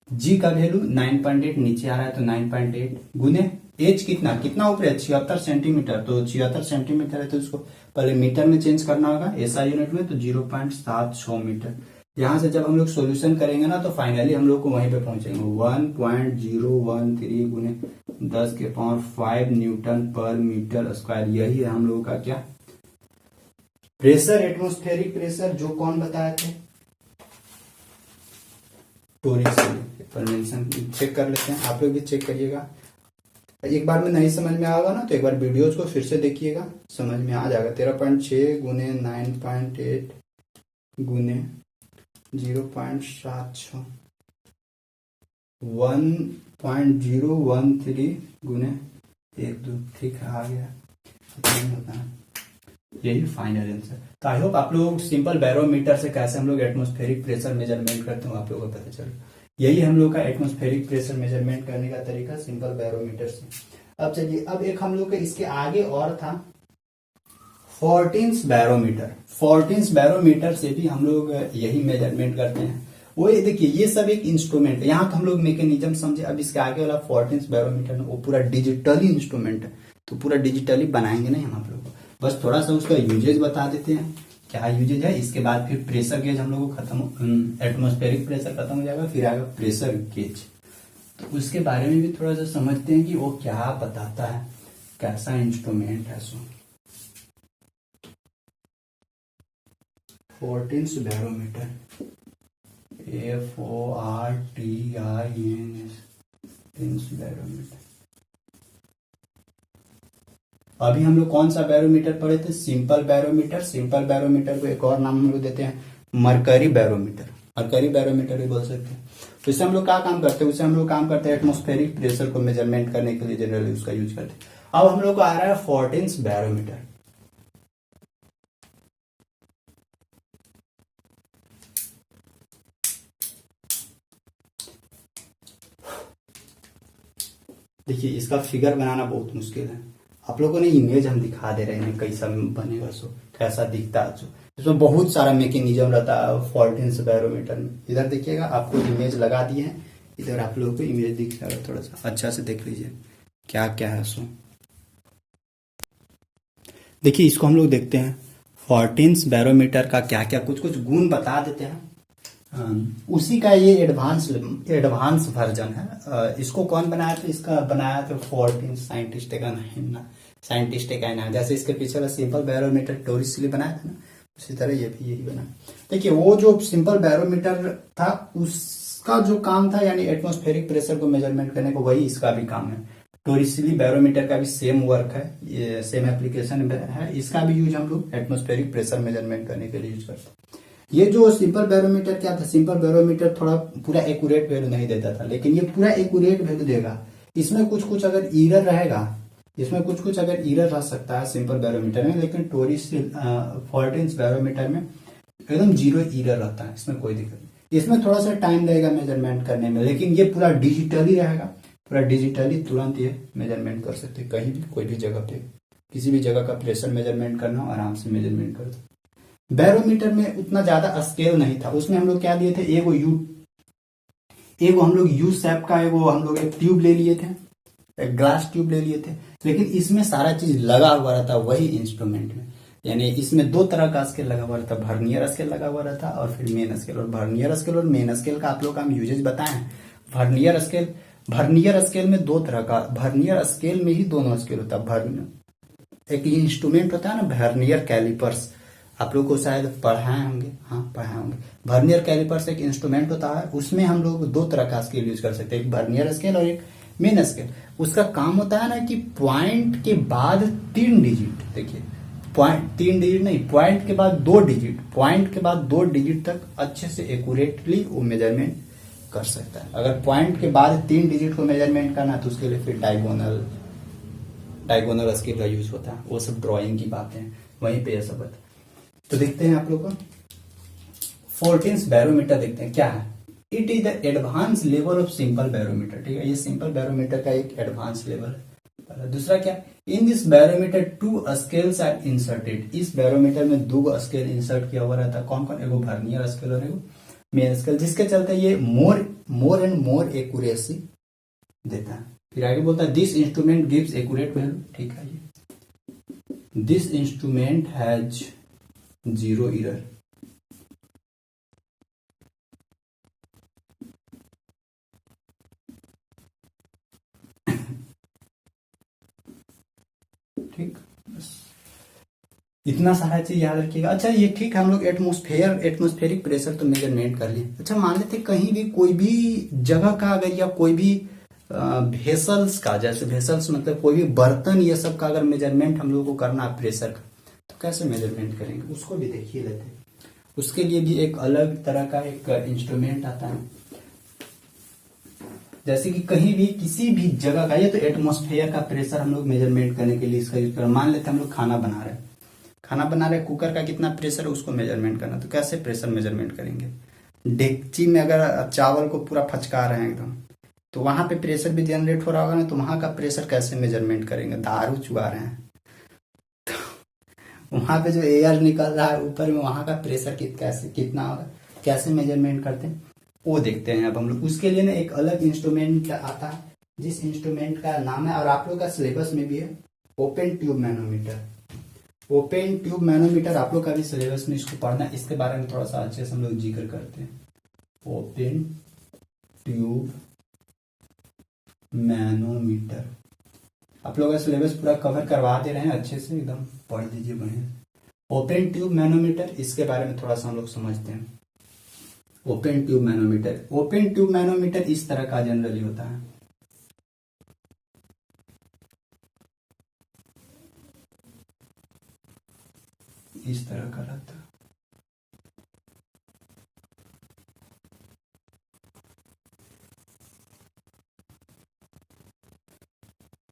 S1: जी का वैल्यू 9.8 नीचे आ रहा है तो 9.8 गुने एच कितना कितना ऊपर है 76 सेंटीमीटर, तो 76 सेंटीमीटर है तो इसको पहले मीटर में चेंज करना होगा एसआई यूनिट में, तो 0.76 मीटर। यहां से जब हम लोग सॉल्यूशन करेंगे ना तो फाइनली हम लोग को वहीं पे पहुंचेंगे 1.013 गुने 10 के पावर 5 न्यूटन पर मीटर स्क्वायर। यही है हम लोगों का क्या प्रेशर, एटमॉस्फेरिक प्रेशर, जो कौन बताए थे मेंशन चेक कर लेते हैं, आप लोग भी चेक करिएगा। एक बार में नहीं समझ में आएगा ना तो एक बार वीडियोज को फिर से देखिएगा, समझ में आ जाएगा। 13.6 गुने 9.8 गुने 0.76 1.013 गुने 1 2, ठीक है आ गया, यही फाइनल आंसर। तो आई होप आप लोग सिंपल बैरोमीटर से कैसे हम लोग एटमॉस्फेरिक प्रेशर मेजरमेंट करते हैं आप लोगों को पता चल। यही हम लोग का एटमॉस्फेरिक प्रेशर मेजरमेंट करने का तरीका सिंपल बैरोमीटर से। अब चलिए, अब एक हम लोग का इसके आगे और था फोर्टिन्स बैरोमीटर। फोर्टिन्स बैरोमीटर से भी हम लोग यही मेजरमेंट करते हैं। वो देखिए ये सब एक इंस्ट्रूमेंट है, यहाँ तो हम लोग मैकेनिज्म समझे। अब इसके आगे वाला फोर्टिन्स बैरोमीटर वो पूरा डिजिटली इंस्ट्रूमेंट है, तो पूरा डिजिटली बनाएंगे नहीं हम आप लोग को, बस थोड़ा सा उसका यूजेज बता देते हैं क्या यूजेज है। इसके बाद फिर प्रेशर गेज हम लोग को खत्म, एटमॉस्फेरिक प्रेशर खत्म हो जाएगा, फिर आएगा प्रेशर गेज। तो उसके बारे में भी थोड़ा सा समझते हैं कि वो क्या बताता है, कैसा इंस्ट्रूमेंट है। सो फोर्टिन्स बैरोमीटर, FORTINS बैरोमीटर। अभी हम लोग कौन सा बैरोमीटर पढ़े थे, सिंपल बैरोमीटर। सिंपल बैरोमीटर को एक और नाम हम लोग देते हैं मरकरी बैरोमीटर, मरकरी बैरोमीटर भी बोल सकते हैं। तो इससे हम लोग क्या काम करते हैं, उससे हम लोग काम करते हैं एटमॉस्फेरिक प्रेशर को मेजरमेंट करने के लिए जनरली उसका यूज करते हैं। अब हम लोग को आ रहा है फोर्टिन्स बैरोमीटर। देखिए इसका फिगर बनाना बहुत मुश्किल है, आप लोगों ने इमेज हम दिखा दे रहे हैं कैसा बनेगा, सो कैसा दिखता है। सो इसमें बहुत सारा मैकेनिज्म रहता है फोर्टिन्स बैरोमीटर में। इधर देखिएगा आपको इमेज लगा दिए हैं, इधर आप लोगों को इमेज दिख रहा है, थोड़ा सा अच्छा से देख लीजिए क्या क्या है। सो देखिए इसको हम लोग देखते हैं फोर्टिन्स बैरोमीटर का क्या क्या कुछ कुछ गुण बता देते हैं। उसी का ये एडवांस वर्जन है। इसको कौन बनाया था, इसका बनाया था फोर्टिन्स साइंटिस्ट का नाम, साइंटिस्ट का नाम। जैसे इसके पीछे वाला सिंपल बैरोमीटर टोरिस लिए बनाया था ना, उसी तरह ये भी यही बना। देखिए वो जो सिंपल बैरोमीटर था उसका जो काम था यानी एटमॉस्फेरिक प्रेशर को मेजरमेंट करने को, वही इसका भी काम है। टोरिसली बैरोमीटर का भी सेम वर्क है, ये सेम एप्लीकेशन है। इसका भी यूज हम लोग एटमॉस्फेरिक प्रेशर मेजरमेंट करने के लिए यूज करते हैं। ये जो सिंपल बैरोमीटर क्या था, सिंपल बैरोमीटर थोड़ा पूरा एक्यूरेट वैल्यू नहीं देता था, लेकिन ये पूरा एक्यूरेट वैल्यू देगा। इसमें कुछ कुछ अगर ईरर रहेगा, इसमें कुछ कुछ अगर ईरर रह सकता है सिंपल बैरोमीटर में, लेकिन फोर्टिन्स बैरोमीटर में एकदम जीरो ईरर रहता है, इसमें कोई दिक्कत नहीं। इसमें थोड़ा सा टाइम लगेगा मेजरमेंट करने में, लेकिन ये पूरा डिजिटली रहेगा, पूरा डिजिटली तुरंत ये मेजरमेंट कर सकते हैं। कहीं भी कोई भी जगह पे किसी भी जगह का प्रेशर मेजरमेंट करना हो आराम से मेजरमेंट कर सकते। बैरोमीटर में उतना ज्यादा स्केल नहीं था, उसमें हम लोग क्या लिए थे, एगो हम लोग यू शेप का एगो हम लोग एक ट्यूब ले लिए थे, एक ग्लास ट्यूब ले लिए थे। लेकिन इसमें सारा चीज लगा हुआ रहता वही इंस्ट्रूमेंट में, यानी इसमें दो तरह का स्केल लगा हुआ रहता, वर्नियर स्केल लगा हुआ रहता और फिर मेन स्केल। और वर्नियर स्केल और मेन स्केल का आप लोग हम यूजेज बताए हैं। वर्नियर स्केल में दो तरह का, वर्नियर स्केल में ही दोनों स्केल होता है। एक इंस्ट्रूमेंट होता है ना वर्नियर कैलिपर्स, आप लोग को शायद पढ़ाए होंगे, हाँ पढ़ाए होंगे। वर्नियर कैलिपर्स एक इंस्ट्रूमेंट होता है, उसमें हम लोग दो तरह का स्केल यूज कर सकते हैं, एक वर्नियर स्केल और एक मेन स्केल। उसका काम होता है ना कि पॉइंट के बाद 3 डिजिट, देखिए पॉइंट 3 डिजिट नहीं, पॉइंट के बाद 2 डिजिट, पॉइंट के बाद 2 डिजिट तक अच्छे से एक्यूरेटली वो मेजरमेंट कर सकता है। अगर पॉइंट के बाद 3 डिजिट को मेजरमेंट करना है तो उसके लिए फिर डायगोनल स्केल का यूज होता है। वो सब ड्राइंग की बातें हैं, वहीं पे ये सब होता है। तो देखते हैं आप लोग को फोर्टिन्स बैरोमीटर देखते हैं क्या है। It is the advance level of simple barometer, ठीक है। ये सिंपल बैरोमीटर का एक एडवांस लेवल है। दूसरा क्या, in this barometer 2 scales are inserted, इस बैरोमीटर में 2 स्केल इंसर्ट किया हुआ रहता है। कौन कौन, एगो वर्नियर स्केल और एगो मेन स्केल, जिसके चलते ये मोर एंड मोर एक्यूरेसी देता है। फिर आगे बोलता है this instrument gives accurate value, ठीक है, ये दिस इंस्ट्रूमेंट हैज 0 एरर। ठीक, बस इतना सारा चीज याद रखिएगा। अच्छा ये ठीक है, हम लोग एटमॉस्फेरिक प्रेशर तो मेजरमेंट कर लिए। अच्छा मान लेते कहीं भी कोई भी जगह का अगर, या कोई भी वेसल्स का, जैसे वेसल्स मतलब कोई भी बर्तन, ये सब का अगर मेजरमेंट हम लोग को करना है प्रेशर का, तो कैसे मेजरमेंट करेंगे उसको भी देखिए लेते हैं। उसके लिए भी एक अलग तरह का एक इंस्ट्रूमेंट आता है। जैसे कि कहीं भी किसी भी जगह का, ये तो एटमॉस्फेयर का प्रेशर हम लोग मेजरमेंट करने के लिए इसका यूज कर, मान लेते हैं हम लोग खाना बना रहे हैं, कुकर का कितना प्रेशर है उसको मेजरमेंट करना, तो कैसे प्रेशर मेजरमेंट करेंगे। डेगची में अगर चावल को पूरा फचका रहे हैं एकदम, तो वहां पे प्रेशर भी जनरेट हो रहा होगा ना, तो वहां का प्रेशर कैसे मेजरमेंट करेंगे। दारू चुआ रहे हैं तो वहां पे जो एयर निकल रहा है ऊपर में, वहां का प्रेशर कितना होगा, कैसे मेजरमेंट करते हैं वो देखते हैं अब हम लोग। उसके लिए ना एक अलग इंस्ट्रूमेंट आता है, जिस इंस्ट्रूमेंट का नाम है, और आप लोग का सिलेबस में भी है, open tube manometer. Open tube manometer आप लोग का भी सिलेबस में इसको पढ़ना, इसके बारे में थोड़ा सा अच्छे से हम लोग जिक्र करते हैं। ओपन ट्यूब मैनोमीटर आप लोग का सिलेबस पूरा कवर करवा दे रहे हैं, अच्छे से एकदम पढ़ लीजिए बढ़िया। ओपन ट्यूब मैनोमीटर, इसके बारे में थोड़ा सा हम लोग समझते हैं। ओपन ट्यूब मैनोमीटर इस तरह का जनरली होता है। इस तरह का रहता है,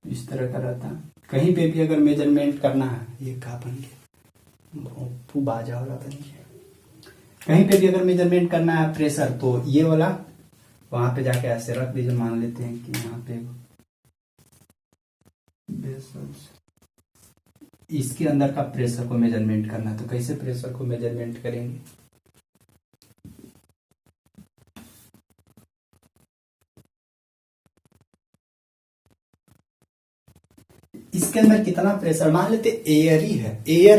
S1: इस तरह का रहता है। कहीं पे भी अगर मेजरमेंट करना है, ये कहा बन गया बाजा वाला बन गया, कहीं पे भी अगर मेजरमेंट करना है प्रेशर, तो ये वाला वहां पे जाके ऐसे रख दीजिए। मान लेते हैं कि यहाँ पे इसके अंदर का प्रेशर को मेजरमेंट करना है, तो कैसे प्रेशर को मेजरमेंट करेंगे। इसके अंदर कितना प्रेशर, मान लेते एयर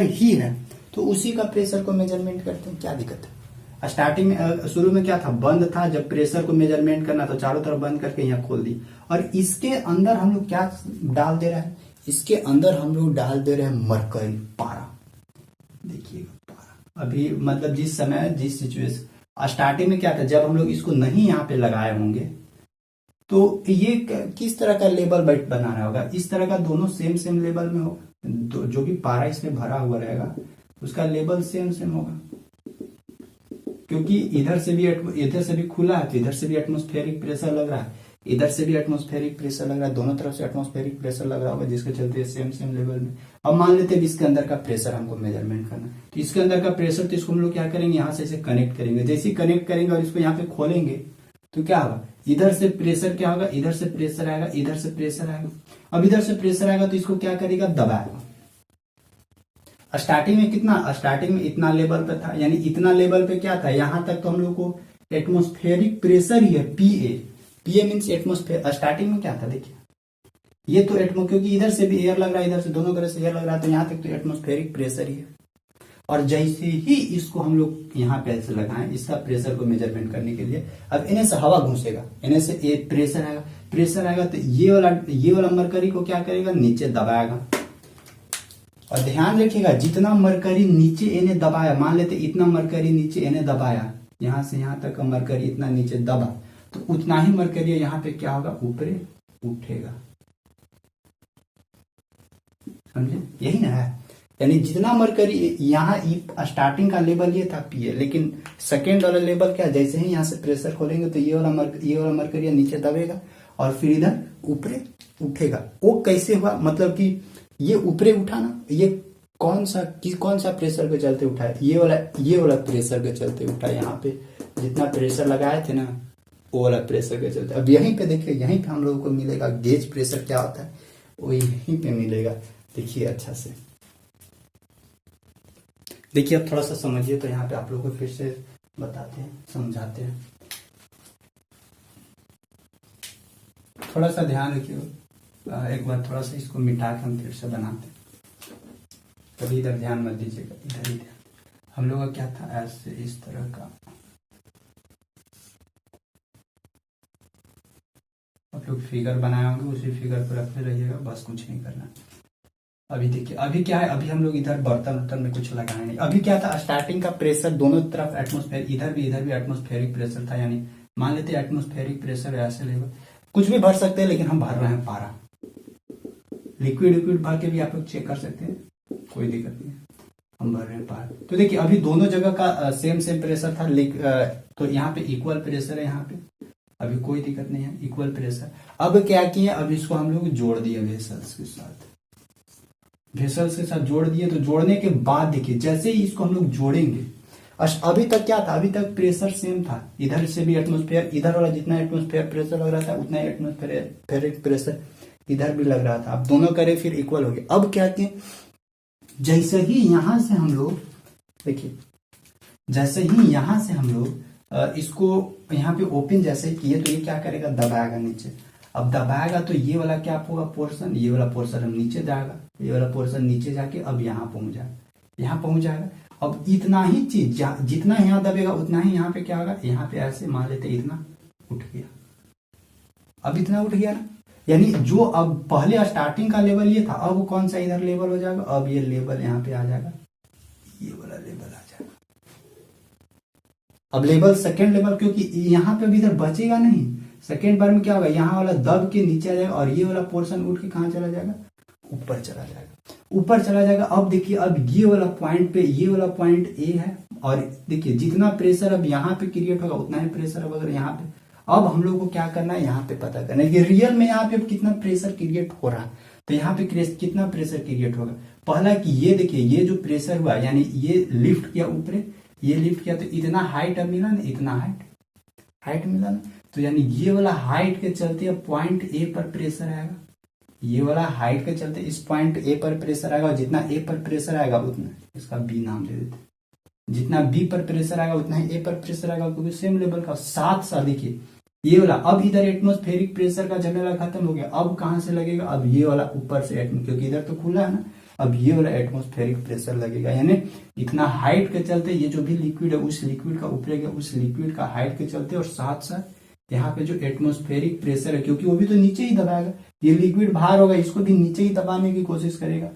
S1: ही है, तो उसी का प्रेशर को मेजरमेंट करते हैं, क्या दिक्कत है। स्टार्टिंग में शुरू में क्या था, बंद था, जब प्रेशर को मेजरमेंट करना तो चारों तरफ बंद करके यहाँ खोल दी, और इसके अंदर हम लोग क्या डाल दे रहे हैं, इसके अंदर हम लोग डाल दे रहे हैं मरकरी, पारा। देखिएगा पारा, अभी मतलब जिस समय जिस सिचुएशन, स्टार्टिंग में क्या था, जब हम लोग इसको नहीं यहाँ पे लगाए होंगे, तो ये किस तरह का लेवल बना रहा होगा, इस तरह का दोनों सेम लेवल में होगा। जो भी पारा इसमें भरा हुआ रहेगा उसका लेवल सेम होगा, क्योंकि इधर से भी खुला है, तो इधर से भी एटमॉस्फेरिक प्रेशर लग रहा है, इधर से भी एटमॉस्फेरिक प्रेशर लग रहा है, दोनों तरफ से एटमॉस्फेरिक प्रेशर लग रहा होगा, जिसके चलते सेम लेवल में। अब मान लेते हैं इसके अंदर का प्रेशर हमको मेजरमेंट करना, तो इसके अंदर का प्रेशर, तो इसको हम लोग क्या करेंगे, यहाँ से इसे कनेक्ट करेंगे। जैसे ही कनेक्ट करेंगे और इसको यहाँ पे खोलेंगे, तो क्या होगा, इधर से प्रेशर क्या होगा, इधर से प्रेशर आएगा, इधर से प्रेशर आएगा। अब इधर से प्रेशर आएगा तो इसको क्या करेगा, दबाएगा। स्टार्टिंग में इतना लेवल पे था, यानी इतना लेवल पे क्या था, यहां तक तो हम लोग को एटमॉस्फेरिक प्रेशर ही है, पीए मींस एटमॉस्फेयर। स्टार्टिंग में क्या था, देखिए ये तो क्योंकि इधर से भी एयर लग रहा है, इधर से दोनों तरह से एयर लग रहा है, तो यहाँ तक तो एटमॉस्फेरिक प्रेशर ही है। और जैसे ही इसको हम लोग यहाँ पे ऐसे लगाएं, इसका प्रेशर को मेजरमेंट करने के लिए, अब इन्हें से हवा घुसेगा, इन्हें से प्रेशर आएगा, तो ये वाला मरकरी को क्या करेगा, नीचे दबाएगा। और ध्यान रखिएगा, जितना मरकरी नीचे इन्हें दबाया, मान लेते इतना मरकरी नीचे इन्हें दबाया, यहां से यहां तक का मरकरी इतना नीचे दबा, तो उतना ही मरकरी यहाँ पे क्या होगा, ऊपर उठेगा। समझे, यही ना है, यानी जितना मरकरी यहाँ स्टार्टिंग का लेवल ये था पीए, लेकिन सेकेंड वाला लेवल क्या, जैसे ही यहाँ से प्रेशर खोलेंगे तो ये वाला मरकरी नीचे दबेगा और फिर इधर ऊपर उठेगा। वो कैसे हुआ, मतलब कि ये ऊपर उठा ना, ये कौन सा प्रेशर के चलते उठा है, ये वाला प्रेशर के चलते उठा। यहाँ पे जितना प्रेशर लगाए थे ना, वो वाला प्रेशर के चलते। अब यहीं पे देखिए, यहीं पे हम लोगों को मिलेगा गेज प्रेशर क्या होता है। वो यहीं पे मिलेगा। देखिए अच्छा से देखिए, अब थोड़ा सा समझिए। तो यहाँ पे आप लोगों को फिर से बताते हैं, समझाते हैं। थोड़ा सा ध्यान रखिए, एक बार थोड़ा सा इसको मिटा के हम फिर से बनाते हैं। कभी इधर ध्यान मत दीजिएगा, इधर ही ध्यान। हम लोग का क्या था, ऐसे इस तरह का। आप लोग फिगर बनाए होंगे, उसी फिगर पर रखते रहिएगा, बस कुछ नहीं करना। अभी देखिए, अभी क्या है, अभी हम लोग इधर बर्तन उर्तन में कुछ लगाए नहीं। अभी क्या था, स्टार्टिंग का प्रेशर दोनों तरफ एटमोस्फेयर, इधर भी एटमोस्फेरिक प्रेशर था। यानी मान लेते हैं एटमोस्फेरिक प्रेशर ऐसे लेवल, कुछ भी भर सकते हैं, लेकिन हम भर रहे हैं पारा। लिक्विड भर के भी आप लोग चेक कर सकते हैं, कोई दिक्कत नहीं है, हम भर रहे हैं पारा। तो देखिए, अभी दोनों जगह का सेम प्रेशर था, तो यहाँ पे इक्वल प्रेशर है, यहाँ पे अभी कोई दिक्कत नहीं है, इक्वल प्रेशर। अब क्या किए, अब इसको हम लोग जोड़ दिए वेसल्स के साथ। वेसल्स के साथ जोड़ दिए, तो जोड़ने के बाद देखिए, जैसे ही इसको हम लोग जोड़ेंगे, अभी तक क्या था, अभी तक प्रेशर सेम था। इधर से भी एटमोस्फेयर, इधर वाला जितना एटमोस्फेयर प्रेशर लग रहा था उतना ही एटमोस्फेरिक प्रेशर इधर भी लग रहा था। अब दोनों करे फिर इक्वल हो गए। अब क्या किए, जैसे ही यहां से हम लोग देखिए, जैसे ही यहां से हम लोग इसको यहाँ पे ओपन जैसे किए, तो ये क्या करेगा, दबाएगा नीचे। अब दबाएगा तो ये वाला क्या होगा, पोर्शन, ये वाला पोर्शन हम नीचे जाएगा, ये वाला पोर्शन नीचे जाके अब यहाँ पहुंच जाएगा, यहाँ पहुंच जाएगा। अब इतना ही चीज, जितना यहाँ दबेगा उतना ही यहाँ पे क्या होगा, यहाँ पे ऐसे मान लेते इतना उठ गया। अब इतना उठ गया ना, यानी जो अब पहले स्टार्टिंग का लेवल ये था, अब कौन सा इधर लेवल हो जाएगा, अब ये लेवल यहाँ पे आ जाएगा, ये वाला लेवल आ जाएगा। अब लेवल सेकेंड लेवल, क्योंकि यहाँ पे भी इधर बचेगा नहीं, सेकेंड बार में क्या होगा, यहाँ वाला दब के नीचे आ जाएगा और ये वाला पोर्शन उठ के कहाँ चला जाएगा, ऊपर चला जाएगा, ऊपर चला जाएगा। अब देखिए, अब ये वाला पॉइंट पे, ये वाला पॉइंट ए है, और देखिए जितना प्रेशर अब यहाँ पे क्रिएट होगा उतना ही प्रेशर अब अगर यहाँ पे, अब हम लोग को क्या करना है, यहाँ पे पता करना है कि रियल में यहाँ पे कितना प्रेशर क्रिएट हो रहा है। तो यहाँ पे कितना प्रेशर क्रिएट होगा, पहला कि ये देखिए, ये जो प्रेशर हुआ, यानी ये लिफ्ट किया ऊपर, ये लिफ्ट किया, तो इतना हाइट अब मिला ना, इतना हाइट मिला ना। तो यानी ये वाला हाइट के चलते अब पॉइंट ए पर प्रेशर आएगा, ये वाला हाइट के चलते इस पॉइंट ए पर प्रेशर आएगा, और जितना ए पर प्रेशर आएगा उतना, इसका बी नाम दे देते, जितना बी पर प्रेशर आएगा उतना ही ए पर प्रेशर आएगा, क्योंकि सेम लेवल का। साथ साथ देखिए ये वाला, अब इधर एटमोस्फेरिक प्रेशर का झमेला खत्म हो गया। अब कहां से लगेगा, अब ये वाला ऊपर से, क्योंकि इधर तो खुला है ना, अब ये वाला एटमोस्फेरिक प्रेशर लगेगा। यानी इतना हाइट के चलते ये जो भी लिक्विड है, उस लिक्विड का ऊपरेगा, उस लिक्विड का हाइट के चलते, और साथ साथ यहाँ पे जो एटमोस्फेरिक प्रेशर है, क्योंकि वो भी तो नीचे ही दबाएगा, ये लिक्विड बाहर होगा, इसको भी नीचे ही दबाने की कोशिश करेगा,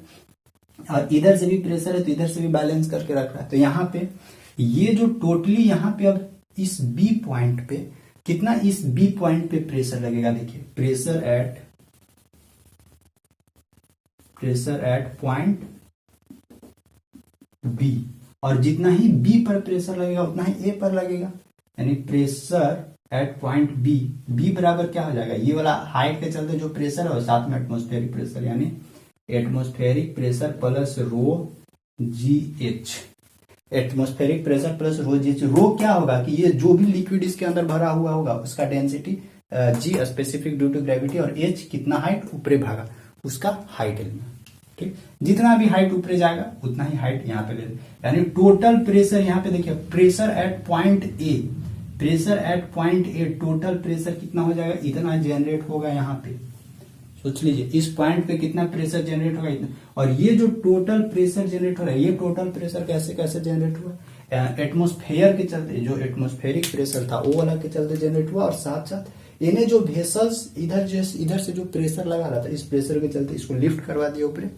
S1: और इधर से भी प्रेशर है तो इधर से भी बैलेंस करके रख रहा है। तो यहाँ पे ये जो टोटली यहाँ पे अब इस बी पॉइंट पे कितना, इस बी पॉइंट पे प्रेशर लगेगा। देखिए, प्रेशर एट पॉइंट बी, और जितना ही बी पर प्रेशर लगेगा उतना ही ए पर लगेगा। यानी pressure at point B, B बराबर क्या हो जाएगा, ये वाला हाइट के चलते जो प्रेशर है और साथ में एटमोस्फेरिक प्रेशर, यानी atmospheric pressure plus rho G H, atmospheric pressure plus rho G H. Rho क्या होगा कि ये जो भी लिक्विड इसके अंदर भरा हुआ होगा उसका density, g specific due to gravity, और एच कितना हाइट ऊपरे भागा उसका हाइट लेना। ठीक, जितना भी हाइट ऊपरे जाएगा उतना ही हाइट यहाँ पे ले, यानी टोटल प्रेशर यहाँ पे देखिए, pressure at point A, pressure at point A, total pressure कितना हो जाएगा, इतना जनरेट होगा। यहाँ पे सोच लीजिए, इस पॉइंट पे कितना प्रेशर जनरेट होगा, इतना। और ये जो टोटल प्रेशर जनरेट हो रहा है, ये टोटल प्रेशर कैसे जनरेट हुआ, एटमोस्फेयर के चलते, जो एटमोस्फेरिक प्रेशर था वो वाला के चलते जनरेट हुआ, और साथ साथ इन्हें जो वेसल्स इधर से जो प्रेशर लगा रहा था, इस प्रेशर के चलते इसको लिफ्ट करवा दिया ऊपर,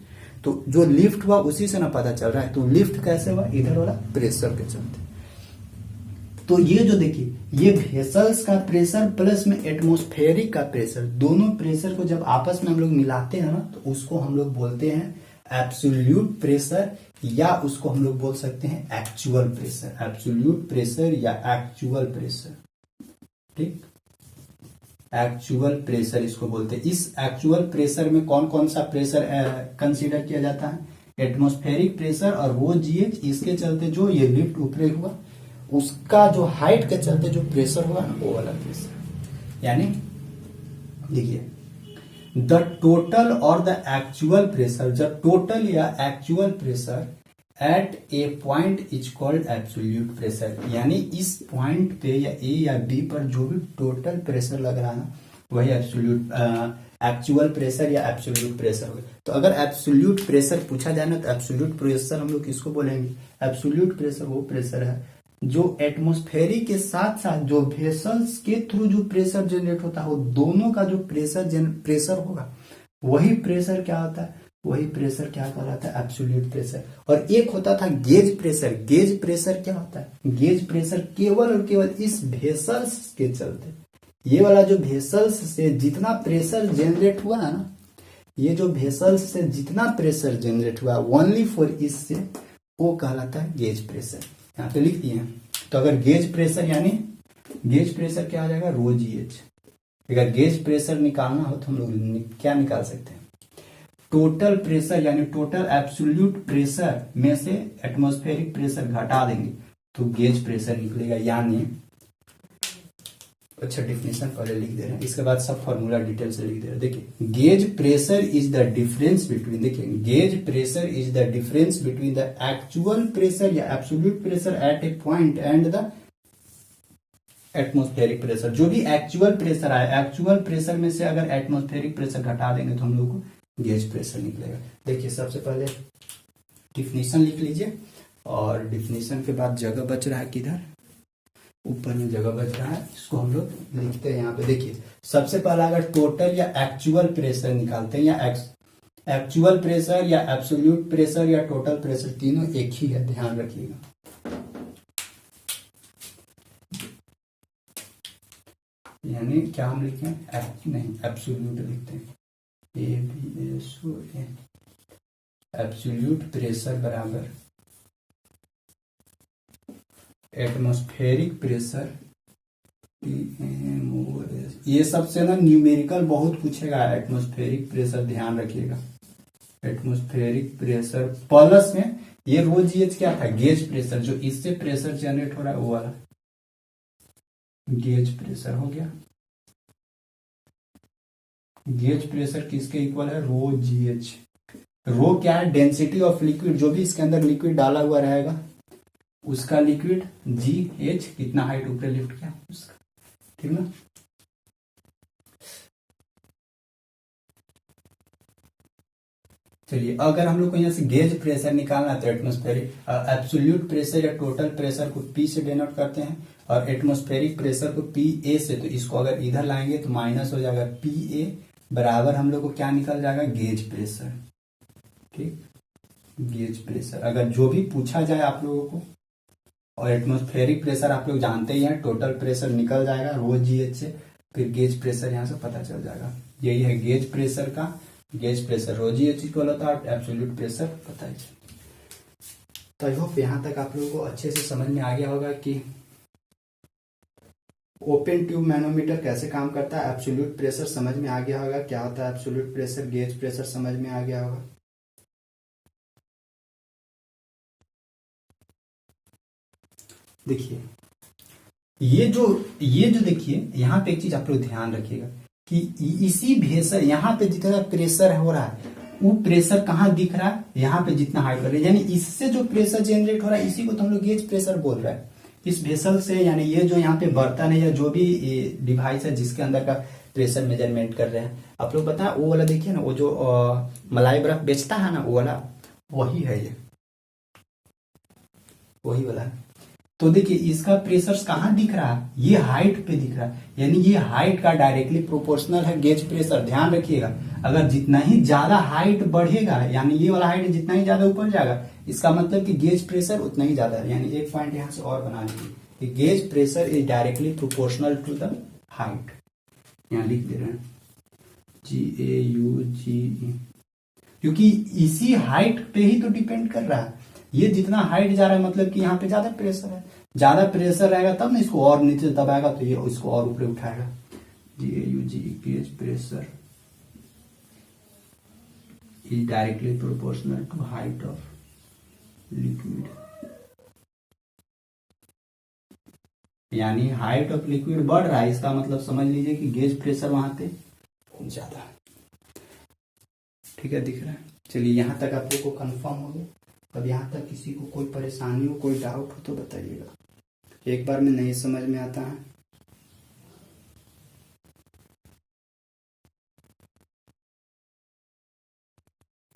S1: तो जो लिफ्ट हुआ उसी से ना पता चल रहा है। तो लिफ्ट कैसे हुआ, इधर वाला प्रेशर के चलते। तो ये जो देखिए, ये वेसल्स का प्रेशर प्लस में एटमोस्फेरिक का प्रेशर, दोनों प्रेशर को जब आपस में हम लोग मिलाते हैं ना, तो उसको हम लोग बोलते हैं एब्सोल्यूट प्रेशर, या उसको हम लोग बोल सकते हैं एक्चुअल प्रेशर, एब्सोल्यूट प्रेशर या एक्चुअल प्रेशर। ठीक, एक्चुअल प्रेशर इसको बोलते हैं। इस एक्चुअल प्रेशर में कौन कौन सा प्रेशर कंसीडर किया जाता है, एटमोस्फेरिक प्रेशर और वो जीएच, इसके चलते जो ये लिफ्ट ऊपरे हुआ उसका जो हाइट के चलते जो प्रेशर हुआ ना, वो वाला प्रेशर। यानी देखिए, द टोटल और द एक्चुअल प्रेशर, जब टोटल या actual pressure at a point is called absolute pressure, यानी इस पॉइंट पे या ए या बी पर जो भी टोटल प्रेशर लग रहा है ना वही एब्सोल्यूट एक्चुअल प्रेशर या एब्सोल्यूट प्रेशर होगा। तो अगर एब्सोल्यूट प्रेशर पूछा जाए ना तो एब्सोल्यूट प्रेशर हम लोग किसको बोलेंगे? एब्सोल्यूट प्रेशर वो प्रेशर है जो एटमॉस्फेरिक के साथ साथ जो वेसल्स के थ्रू जो प्रेशर जनरेट होता है वो दोनों का जो प्रेशर होगा वही प्रेशर क्या होता है? वही प्रेशर क्या कहलाता है? Absolute pressure. और एक होता था गेज प्रेशर। गेज प्रेशर क्या होता है? गेज प्रेशर केवल और केवल इस वेसल्स के चलते, ये वाला जो वेसल्स से जितना प्रेशर जनरेट हुआ है ना, ये जो वेसल्स से जितना प्रेशर जनरेट हुआ ओनली फॉर इससे, वो कहलाता है गेज प्रेशर। यहाँ पे लिख दिए हैं। तो अगर गेज प्रेशर यानी गेज प्रेशर क्या आ जाएगा? रो जी एच। अगर गेज प्रेशर निकालना हो तो हम लोग क्या निकाल सकते हैं? टोटल प्रेशर यानी टोटल एब्सोल्यूट प्रेशर में से एटमॉस्फेरिक प्रेशर घटा देंगे तो गेज प्रेशर निकलेगा। यानी अच्छा डिफिनेशन पहले लिख दे रहे हैं, इसके बाद सब फॉर्मूला डिटेल से लिख दे रहे हैं। देखिए gauge pressure is the difference between, देखिए gauge pressure is the difference between the actual pressure या absolute pressure at a point and the atmospheric pressure. जो भी एक्चुअल प्रेशर आए, एक्चुअल प्रेशर में से अगर एटमॉस्फेरिक प्रेशर घटा देंगे तो हम लोग को गेज प्रेशर निकलेगा। देखिए सबसे पहले डिफिनेशन लिख लीजिए और डिफिनेशन के बाद जगह बच रहा है किधर? ऊपर में जगह बच रहा है, इसको हम लोग लिखते हैं यहाँ पे। देखिए सबसे पहला अगर टोटल या एक्चुअल प्रेशर निकालते हैं या एक्चुअल प्रेशर या एब्सोल्यूट प्रेशर या टोटल प्रेशर तीनों एक ही है, ध्यान रखिएगा। यानी क्या हम लिखे हैं? नहीं एब्सोल्यूट लिखते हैं, ABSON। एब्सोल्यूट प्रेशर बराबर एटमॉस्फेरिक प्रेशर TMOS। ये सबसे ना न्यूमेरिकल बहुत पूछेगा। एटमॉस्फेरिक प्रेशर ध्यान रखिएगा, एटमॉस्फेरिक प्रेशर प्लस में ये रो जीएच क्या था? Gauge pressure. जो इससे प्रेशर जनरेट हो रहा है वो वाला गेज प्रेशर हो गया। गेज प्रेशर किसके इक्वल है? रो जीएच। रो क्या है? डेंसिटी ऑफ लिक्विड, जो भी इसके अंदर लिक्विड डाला हुआ रहेगा उसका लिक्विड, जी एच कितना हाइट ऊपर लिफ्ट किया उसका, ठीक ना। चलिए अगर हम लोग को यहाँ से गेज प्रेशर निकालना है तो एटमॉस्फेरिक एब्सोल्यूट प्रेशर या टोटल प्रेशर को पी से डिनोट करते हैं और एटमॉस्फेरिक प्रेशर को पी ए से। तो इसको अगर इधर लाएंगे तो माइनस हो जाएगा, पी ए बराबर हम लोग को क्या निकल जाएगा? Gauge pressure. ठीक, गेज प्रेशर अगर जो भी पूछा जाए आप लोगों को, और एटमॉस्फेरिक प्रेशर आप लोग जानते ही हैं, टोटल प्रेशर निकल जाएगा रो जीएच से, फिर गेज प्रेशर यहाँ से पता चल जाएगा। यही है गेज प्रेशर का, गेज प्रेशर रो जीएच इक्वल होता है, एब्सोल्यूट प्रेशर पता ही। तो आई होप यहाँ तक आप लोगों को अच्छे से समझ में आ गया होगा कि ओपन ट्यूब मैनोमीटर कैसे काम करता है। एब्सोल्यूट प्रेशर समझ में आ गया होगा, क्या होता है एब्सोल्यूट प्रेशर, गेज प्रेशर समझ में आ गया होगा। देखिए ये जो देखिए यहाँ पे एक चीज आप लोग ध्यान रखिएगा कि इसी भेसर यहाँ पे जितना प्रेशर हो रहा है वो प्रेशर कहाँ दिख रहा है? यहाँ पे जितना हाइट कर रहा है, यानी इससे जो प्रेशर जनरेट हो रहा है इसी को तो हम लोग गेज प्रेशर बोल रहे हैं। इस भेसल से, यानी ये जो यहाँ पे बर्तन है या जो भी डिवाइस है जिसके अंदर का प्रेशर मेजरमेंट कर रहे हैं, आप लोग बताएं वो वाला देखिए ना, वो जो मलाई बर्फ बेचता है ना वो वाला, वही है ये, वही वाला है। तो देखिए इसका प्रेशर कहाँ दिख रहा है? ये हाइट पे दिख रहा है, यानी ये हाइट का डायरेक्टली प्रोपोर्शनल है गेज प्रेशर। ध्यान रखिएगा, अगर जितना ही ज्यादा हाइट बढ़ेगा, यानी ये वाला हाइट जितना ही ज्यादा ऊपर जाएगा, इसका मतलब कि गेज प्रेशर उतना ही ज्यादा है। यानी एक पॉइंट यहां से और बना लीजिए कि gauge pressure is directly proportional to the height. यहां लिख दे रहे हैं GAUGE, क्योंकि इसी हाइट पे ही तो डिपेंड कर रहा है। ये जितना हाइट जा रहा है मतलब कि यहाँ पे ज्यादा प्रेशर है, ज्यादा प्रेशर रहेगा तब ना इसको और नीचे दबाएगा तो ये इसको और ऊपर उठाएगा। GAUGE gauge pressure is directly proportional to height of liquid, यानी हाइट ऑफ लिक्विड बढ़ रहा है, इसका मतलब समझ लीजिए कि गेज प्रेशर वहां पे ज्यादा। ठीक है, दिख रहा है। चलिए यहाँ तक आप लोग को कंफर्म हो गया। अब यहाँ तक किसी को कोई परेशानी हो, कोई डाउट हो तो बताइएगा। एक बार में नहीं समझ में आता है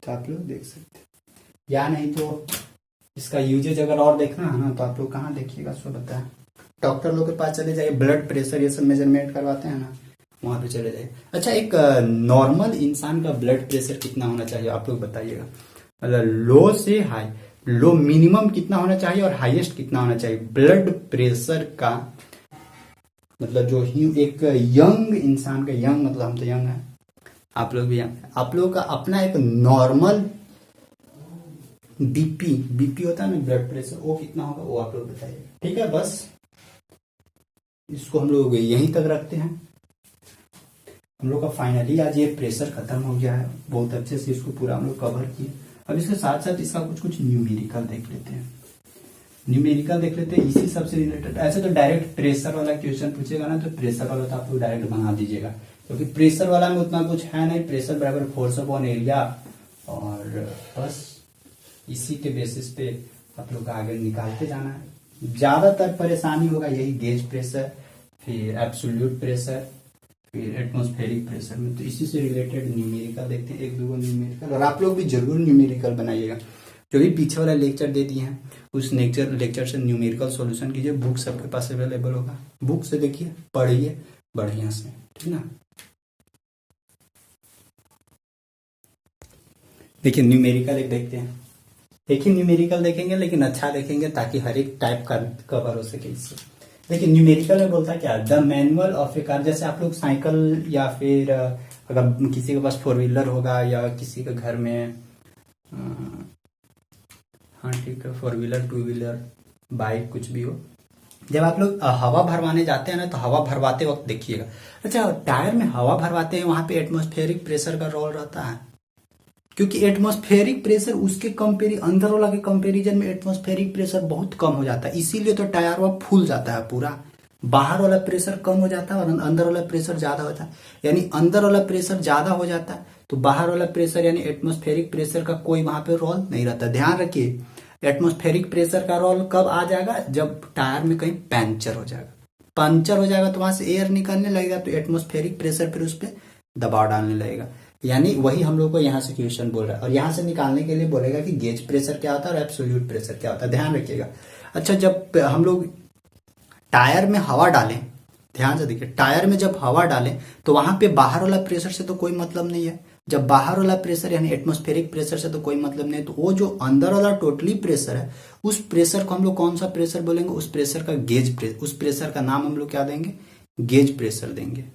S1: तो आप लोग देख सकते हैं, या नहीं तो इसका यूजेज अगर और देखना है ना तो आप लोग कहाँ देखिएगा, सो बताएं। डॉक्टर लोग के पास चले जाइए, ब्लड प्रेशर ये सब मेजरमेंट करवाते हैं ना, वहां पे चले जाइए। अच्छा, एक नॉर्मल इंसान का ब्लड प्रेशर कितना होना चाहिए आप लोग बताइएगा। मतलब लो से हाई, लो मिनिमम कितना होना चाहिए और हाईएस्ट कितना होना चाहिए ब्लड प्रेशर का। मतलब जो एक यंग इंसान का, यंग मतलब हम तो यंग है, आप लोग भी यंग, आप लोगों का अपना एक नॉर्मल बीपी होता है ना, ब्लड प्रेशर, वो कितना होगा वो आप लोग बताइए। ठीक है, बस इसको हम लोग यहीं तक रखते हैं। हम लोग का फाइनली आज ये प्रेशर खत्म हो गया है, बहुत अच्छे से इसको पूरा हम लोग कवर किए। अब इसके साथ साथ इसका कुछ न्यूमेरिकल देख लेते हैं। न्यूमेरिकल देख लेते हैं इसी सबसे रिलेटेड। ऐसे तो डायरेक्ट प्रेशर वाला क्वेश्चन पूछेगा ना तो प्रेशर वाला तो आप लोग डायरेक्ट बना दीजिएगा, क्योंकि प्रेशर वाला में उतना कुछ है नहीं। प्रेशर बराबर फोर्स अपॉन एरिया, और बस इसी के बेसिस पे आप लोग आगे निकालते जाना है। ज्यादातर परेशानी होगा यही गेज प्रेशर, फिर एब्सोल्यूट प्रेशर, फिर एटमॉस्फेरिक प्रेशर में। तो इसी से रिलेटेड न्यूमेरिकल देखते हैं, एक दो न्यूमेरिकल। और आप लोग भी जरूर न्यूमेरिकल बनाइएगा। जो भी पीछे वाला लेक्चर दे दिए हैं उस लेक्चर से न्यूमेरिकल सॉल्यूशन कीजिए। बुक सबके पास अवेलेबल होगा, बुक से देखिए, पढ़िए बढ़िया से, ठीक ना। देखिए न्यूमेरिकल एक देखते हैं, एक ही न्यूमेरिकल देखेंगे लेकिन अच्छा देखेंगे ताकि हर एक टाइप का कवर हो सके इससे। देखिए न्यूमेरिकल में बोलता क्या, the manual of a car. जैसे आप लोग साइकिल या फिर अगर किसी के पास 4 व्हीलर होगा या किसी के घर में, हाँ ठीक है, 4 व्हीलर 2 व्हीलर बाइक कुछ भी हो, जब आप लोग हवा भरवाने जाते हैं ना तो हवा भरवाते वक्त देखिएगा। अच्छा, टायर में हवा भरवाते हैं वहां पे एटमॉस्फेरिक प्रेशर का रोल रहता है, क्योंकि एटमॉस्फेरिक प्रेशर उसके अंदर वाला के कंपेरिजन में एटमॉस्फेरिक प्रेशर बहुत कम हो जाता है, इसीलिए तो टायर वह फूल जाता है पूरा। बाहर वाला प्रेशर कम हो जाता है और अंदर वाला प्रेशर ज्यादा होता है। यानी अंदर वाला प्रेशर ज्यादा हो जाता है तो बाहर वाला प्रेशर यानी एटमॉस्फेरिक प्रेशर का कोई वहां पे रोल नहीं रहता। ध्यान रखिए, एटमॉस्फेरिक प्रेशर का रोल कब आ जाएगा, जब टायर में कहीं पंचर हो जाएगा। पंचर हो जाएगा तो वहां से एयर निकलने लगेगा तो एटमॉस्फेरिक प्रेशर फिर उस पर दबाव डालने लगेगा। यानी वही हम लोग को यहाँ से क्वेश्चन बोल रहा है, और यहाँ से निकालने के लिए बोलेगा कि गेज प्रेशर क्या होता है और एब्सोल्यूट प्रेशर क्या होता है, ध्यान रखिएगा। अच्छा, जब हम लोग टायर में हवा डालें, ध्यान से देखिए, टायर में जब हवा डालें तो वहां पे बाहर वाला प्रेशर से तो कोई मतलब नहीं है। जब बाहर वाला प्रेशर यानी एटमॉस्फेरिक प्रेशर से तो कोई मतलब नहीं है, तो वो जो अंदर वाला टोटली प्रेशर है उस प्रेशर को हम लोग कौन सा प्रेशर बोलेंगे, उस प्रेशर का गेज प्रेशर, उस प्रेशर का नाम हम लोग क्या देंगे, गेज प्रेशर देंगे।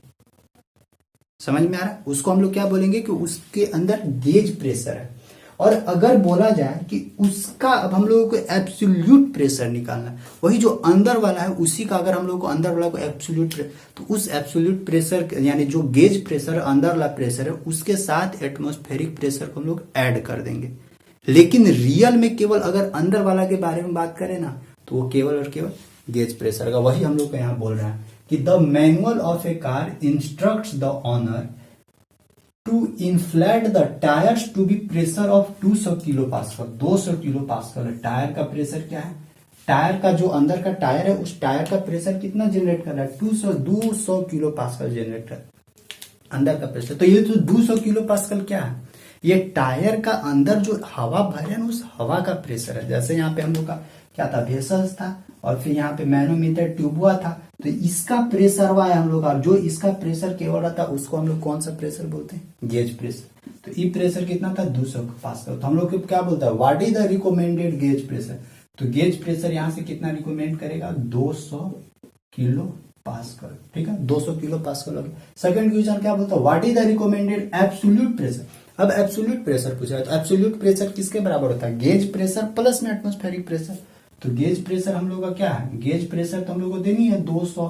S1: समझ में आ रहा है, उसको हम लोग क्या बोलेंगे कि उसके अंदर गेज प्रेशर है। और अगर बोला जाए कि उसका अब हम लोगों को एब्सोल्यूट प्रेशर निकालना है, वही जो अंदर वाला है उसी का अगर हम लोग को अंदर वाला को एब्सोल्यूट, तो उस एब्सोल्यूट प्रेशर यानी जो गेज प्रेशर अंदर वाला प्रेशर है उसके साथ एटमॉस्फेरिक प्रेशर को हम लोग ऐड कर देंगे। लेकिन रियल में केवल अगर अंदर वाला के बारे में बात करें ना तो वो केवल और केवल गेज प्रेशर का, वही हम लोग को यहाँ बोल रहा है कि the manual of a car instructs the owner to inflate the tyres to be pressure of 200 kilo pascal. 200 kilo pascal है टायर का प्रेशर। क्या है, टायर का जो अंदर का टायर है उस टायर का प्रेशर कितना जनरेट कर रहा है, 200 किलो पास्कल जनरेट कर अंदर का प्रेशर। तो ये जो 200 किलो पास्कल क्या है, ये टायर का अंदर जो हवा भर है ना उस हवा का प्रेशर है। जैसे यहाँ पे हम लोग का क्या था, वेसल्स था और फिर यहाँ पे मैनोमीटर ट्यूब हुआ था, तो इसका प्रेशर हुआ है हम लोग का, जो इसका प्रेशर केवल रहता है उसको हम लोग कौन सा प्रेशर बोलते हैं, गेज प्रेशर। तो ये प्रेशर कितना था, 200 पास्कल। तो हम लोग क्या बोलता है, what is the recommended gauge pressure. तो गेज प्रेशर यहाँ से कितना रिकमेंड करेगा, 200 किलो पास्कल। ठीक है, 200 किलो पास्कल हो गया। सेकंड क्वेश्चन क्या बोलता है, what is the recommended absolute pressure. अब एब्सोल्यूट प्रेशर पूछा है तो एब्सोल्यूट प्रेशर किसके बराबर होता है, गेज प्रेशर प्लस में एटमॉस्फेरिक प्रेशर। तो गेज प्रेशर हम लोग का क्या है, गेज प्रेशर तो हम लोग को देनी है 200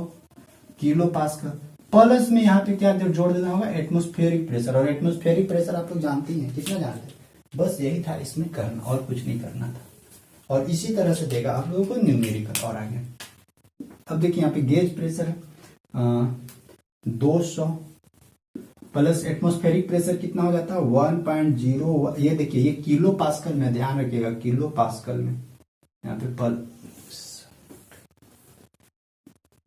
S1: किलो पास्कल, प्लस में यहाँ पे क्या जोड़ देना होगा, एटमॉस्फेरिक प्रेशर। और एटमॉस्फेरिक प्रेशर आप लोग जानते हैं, कितना जानते हैं, बस यही था इसमें करना और कुछ नहीं करना था। और इसी तरह से देगा आप लोगों को न्यूमेरिकल और आगे। अब देखिए यहाँ पे गेज प्रेशर है 200 प्लस एटमॉस्फेरिक प्रेशर कितना हो जाता है 1.0। ये देखिए ये किलो पास्कल में, ध्यान रखिएगा किलो पास्कल में, यहाँ पे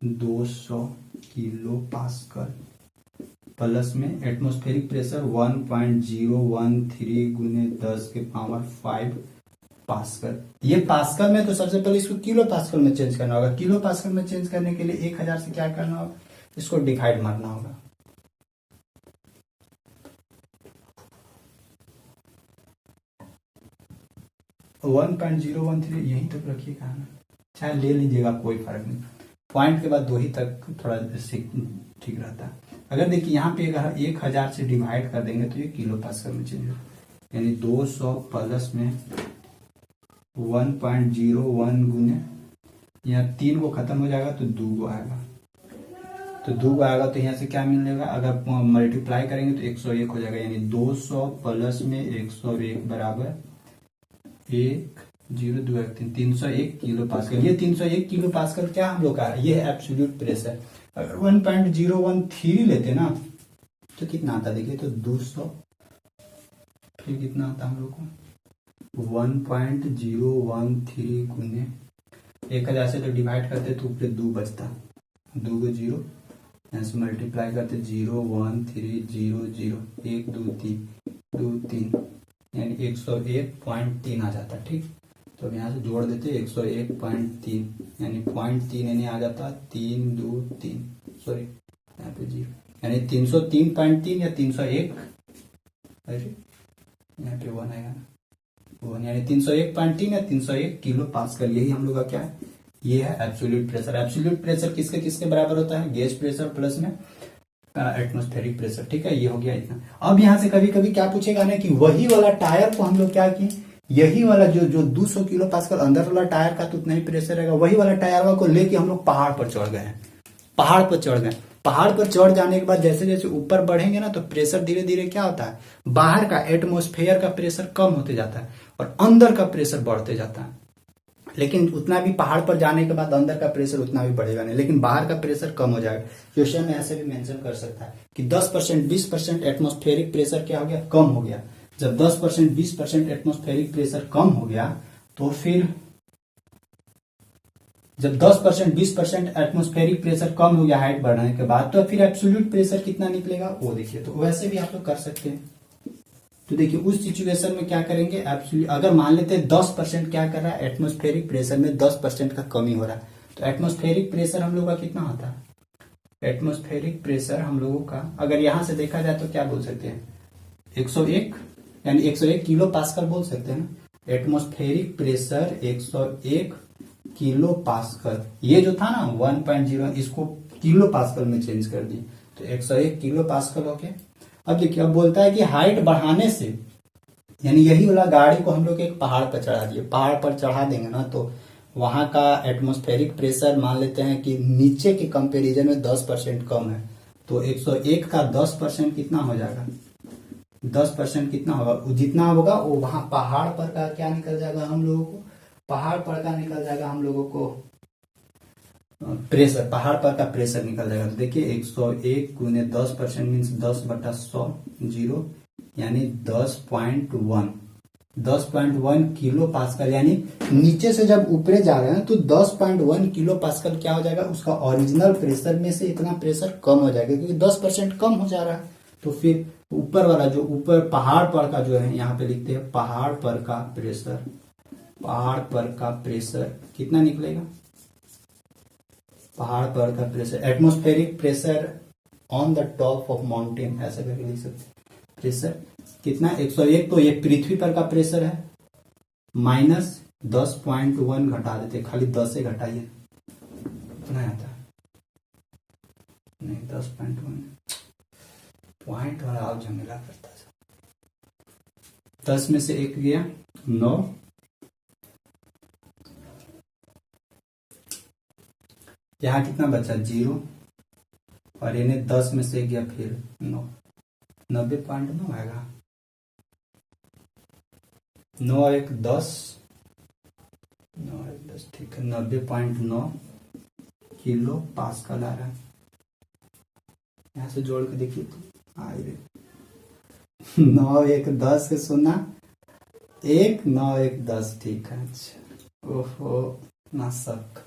S1: 200 किलो पास्कल प्लस में एटमॉस्फेरिक प्रेशर 1.013 गुने 10⁵ पास्कल। ये पास्कल में तो सबसे पहले इसको किलो पास्कल में चेंज करना होगा। किलो पास्कल में चेंज करने के लिए 1000 से क्या करना होगा, इसको डिवाइड मारना होगा। वन 1.013 यहीं तक रखिएगा ना, चाहे ले लीजिएगा कोई फर्क नहीं, पॉइंट के बाद 2 ही तक थोड़ा ठीक रहता है। अगर देखिए यहाँ पे अगर 1000 से डिवाइड कर देंगे तो ये किलो पास्कल में चेंज होगा, यानी 200 प्लस में 1.01 गुने, यहाँ 3 को खत्म हो जाएगा तो 2 को आएगा, तो 2 को आएगा तो यहाँ से क्या मिलेगा, अगर मल्टीप्लाई करेंगे तो 101 हो जाएगा, यानी 200 प्लस में 101 बराबर 301 किलो पास्कल। ये 301 किलो पास्कल क्या हम लोग का है, ये है एब्सोल्यूट प्रेशर। अगर 1.013 लेते ना तो कितना आता देखिए, तो 200 फिर कितना आता हम लोग को 1.013 गुने 1000 से तो डिवाइड करते तो ऊपर 2 बचता, 2 को 0 यहाँ से मल्टीप्लाई करते 0 1 3 0 0 1 2 3 2 3 यानी 101.3 आ जाता। ठीक, तो अब यहाँ से जोड़ देते 101.3 यानी 0.3 यानी आ जाता 3 2 3, सॉरी यहाँ पे 0, यानी 303.3 या 301, अरे यहाँ पे 1 आएगा ना, 1 यानी 301.3 या 301 किलो पास्कल। यही हम लोग का क्या है, ये है एब्सोल्यूट प्रेशर। एब्सोल्यूट प्रेशर किसके किसके बराबर होता है, गैस प्रेशर प्लस में एटमॉस्फेरिक प्रेशर। ठीक है, ये हो गया इतना। अब यहाँ से कभी कभी क्या पूछेगा ना कि वही वाला टायर को हम लोग क्या किए, यही वाला जो 200 किलो पास्कल अंदर वाला टायर का तो उतना ही प्रेशर रहेगा, वही वाला टायर को लेके हम लोग पहाड़ पर चढ़ गए। पहाड़ पर चढ़ जाने के बाद जैसे जैसे ऊपर बढ़ेंगे ना तो प्रेशर धीरे धीरे क्या होता है, बाहर का एटमॉस्फेयर का प्रेशर कम होते जाता है और अंदर का प्रेशर बढ़ते जाता है। लेकिन उतना भी पहाड़ पर जाने के बाद अंदर का प्रेशर उतना भी बढ़ेगा नहीं, लेकिन बाहर का प्रेशर कम हो जाएगा। क्वेश्चन में ऐसे भी मेंशन कर सकता है कि 10% 20% एटमॉस्फेरिक प्रेशर क्या हो गया, कम हो गया। जब 10% 20% एटमॉस्फेरिक प्रेशर कम हो गया तो फिर जब 10% 20% एटमॉस्फेरिक प्रेशर कम हो गया हाइट बढ़ने के बाद, तो फिर एब्सोल्यूट प्रेशर कितना निकलेगा वो देखिए। तो वैसे भी आप लोग कर सकते हैं। तो देखिए उस सिचुएशन में क्या करेंगे, एब्सोल्यूट अगर मान लेते हैं 10% क्या कर रहा है, एटमॉस्फेरिक प्रेशर में 10% का कमी हो रहा है, तो एटमॉस्फेरिक प्रेशर हम लोग का कितना होता है, एटमॉस्फेरिक प्रेशर हम लोगों का अगर यहां से देखा जाए तो क्या बोल सकते हैं 101, यानी 101 किलो पास्कल बोल सकते हैं ना। एटमॉस्फेरिक प्रेशर 101 किलो पास्कल, ये जो था ना 1.0 इसको किलो पास्कल में चेंज कर दिए तो 101 किलो पास्कल हो गया। अब देखिए अब बोलता है कि हाइट बढ़ाने से, यानी यही वाला गाड़ी को हम लोग एक पहाड़ पर चढ़ा दिए, पहाड़ पर चढ़ा देंगे ना तो वहां का एटमॉस्फेरिक प्रेशर मान लेते हैं कि नीचे के कंपैरिजन में 10% कम है, तो 101 का 10% कितना हो जाएगा, 10% कितना होगा, जितना होगा वो वहां पहाड़ पर का क्या निकल जाएगा हम लोगों को, पहाड़ पर का निकल जाएगा हम लोगों को प्रेशर, पहाड़ पर का प्रेशर निकल जाएगा। तो देखिए 101 गुने 10% मीन्स 10/100 जीरो, यानी 10.1 किलो पास्कल, यानी नीचे से जब ऊपरे जा रहे हैं तो 10.1 किलो पास्कल क्या हो जाएगा, उसका ओरिजिनल प्रेशर में से इतना प्रेशर कम हो जाएगा क्योंकि 10% कम हो जा रहा है। तो फिर ऊपर वाला जो ऊपर पहाड़ पर का जो है यहाँ पे लिखते हैं पहाड़ पर का प्रेशर कितना निकलेगा, पहाड़ पर का pressure, atmospheric pressure on the top of mountain ऐसा करके लिख सकते हैं। प्रेशर कितना 101, तो ये पृथ्वी पर का प्रेशर है, माइनस 10.1 घटा देते, खाली 10 से घटाइए कितना आता है, नहीं 10.1 पॉइंट वाला आप झमेला करता है। 10 में से 1 गया 9, यहाँ कितना बचा 0, और इन्हें 10 में से गया फिर 9, 90.9 आएगा, 9 और 1 10, 9 और 1 10, ठीक है 90.9 किलो पास्कल आ रहा है। यहाँ से जोड़ के देखिए तो आई रे 9 1 10 के सुना 1 9 1 10 ठीक है। अच्छा ओहो ना शक।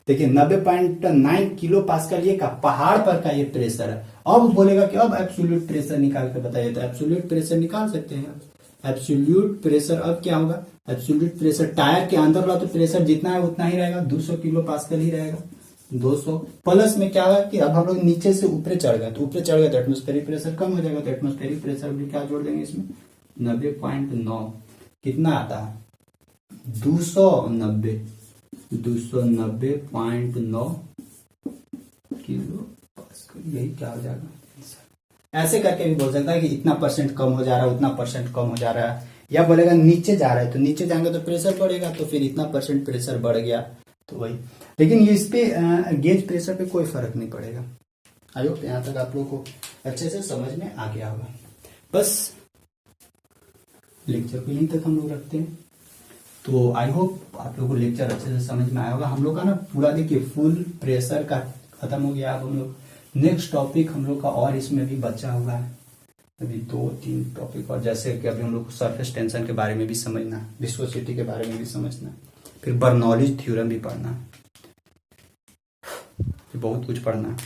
S1: देखिए 90.9 किलो पास्कल ये का पहाड़ पर का ये प्रेशर है। अब बोलेगा कि अब एब्सोल्यूट प्रेशर निकाल के बताइए, तो एब्सोल्यूट प्रेशर निकाल सकते हैं। एब्सोल्यूट प्रेशर अब क्या होगा, एब्सोल्यूट प्रेशर टायर के अंदर वाला तो प्रेशर जितना है उतना ही रहेगा, 200 किलो पास्कल ही रहेगा। 200 प्लस में क्या होगा कि अब हम लोग नीचे से ऊपर चढ़ गए, तो ऊपर चढ़ गए तो एटमोस्फेरिक प्रेशर कम हो जाएगा, तो एटमोस्फेरिक प्रेशर भी क्या जोड़ देंगे इसमें 90.9 कितना आता है 290 290.9 किलो पास्कल, यही क्या हो जाएगा। ऐसे करके भी बोल सकता है कि इतना परसेंट कम हो जा रहा है, उतना परसेंट कम हो जा रहा है, या बोलेगा नीचे जा रहा है तो नीचे जाएंगे तो प्रेशर बढ़ेगा, तो फिर इतना परसेंट प्रेशर बढ़ गया तो वही। लेकिन ये इस पे गेज प्रेशर पे कोई फर्क नहीं पड़ेगा। आई होप यहाँ तक आप लोग को अच्छे से समझ में आ गया होगा। बस लेक्चर को यहीं तक हम लोग रखते हैं। तो आई होप आप लोगों को लेक्चर अच्छे से समझ में आया होगा। हम लोग का ना पूरा देखिए फुल प्रेशर का खत्म हो गया। अब हम लोग नेक्स्ट टॉपिक हम लोग का और इसमें भी बचा हुआ है, अभी 2-3 टॉपिक और, जैसे कि अभी हम लोग को सरफेस टेंशन के बारे में भी समझना है, विस्कोसिटी के बारे में भी समझना है, फिर बर्नौलीज थ्योरम भी पढ़ना है, बहुत कुछ पढ़ना है।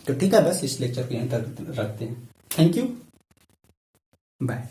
S1: तो ठीक है, बस इस लेक्चर को यहीं तक रखते हैं। Thank you, bye.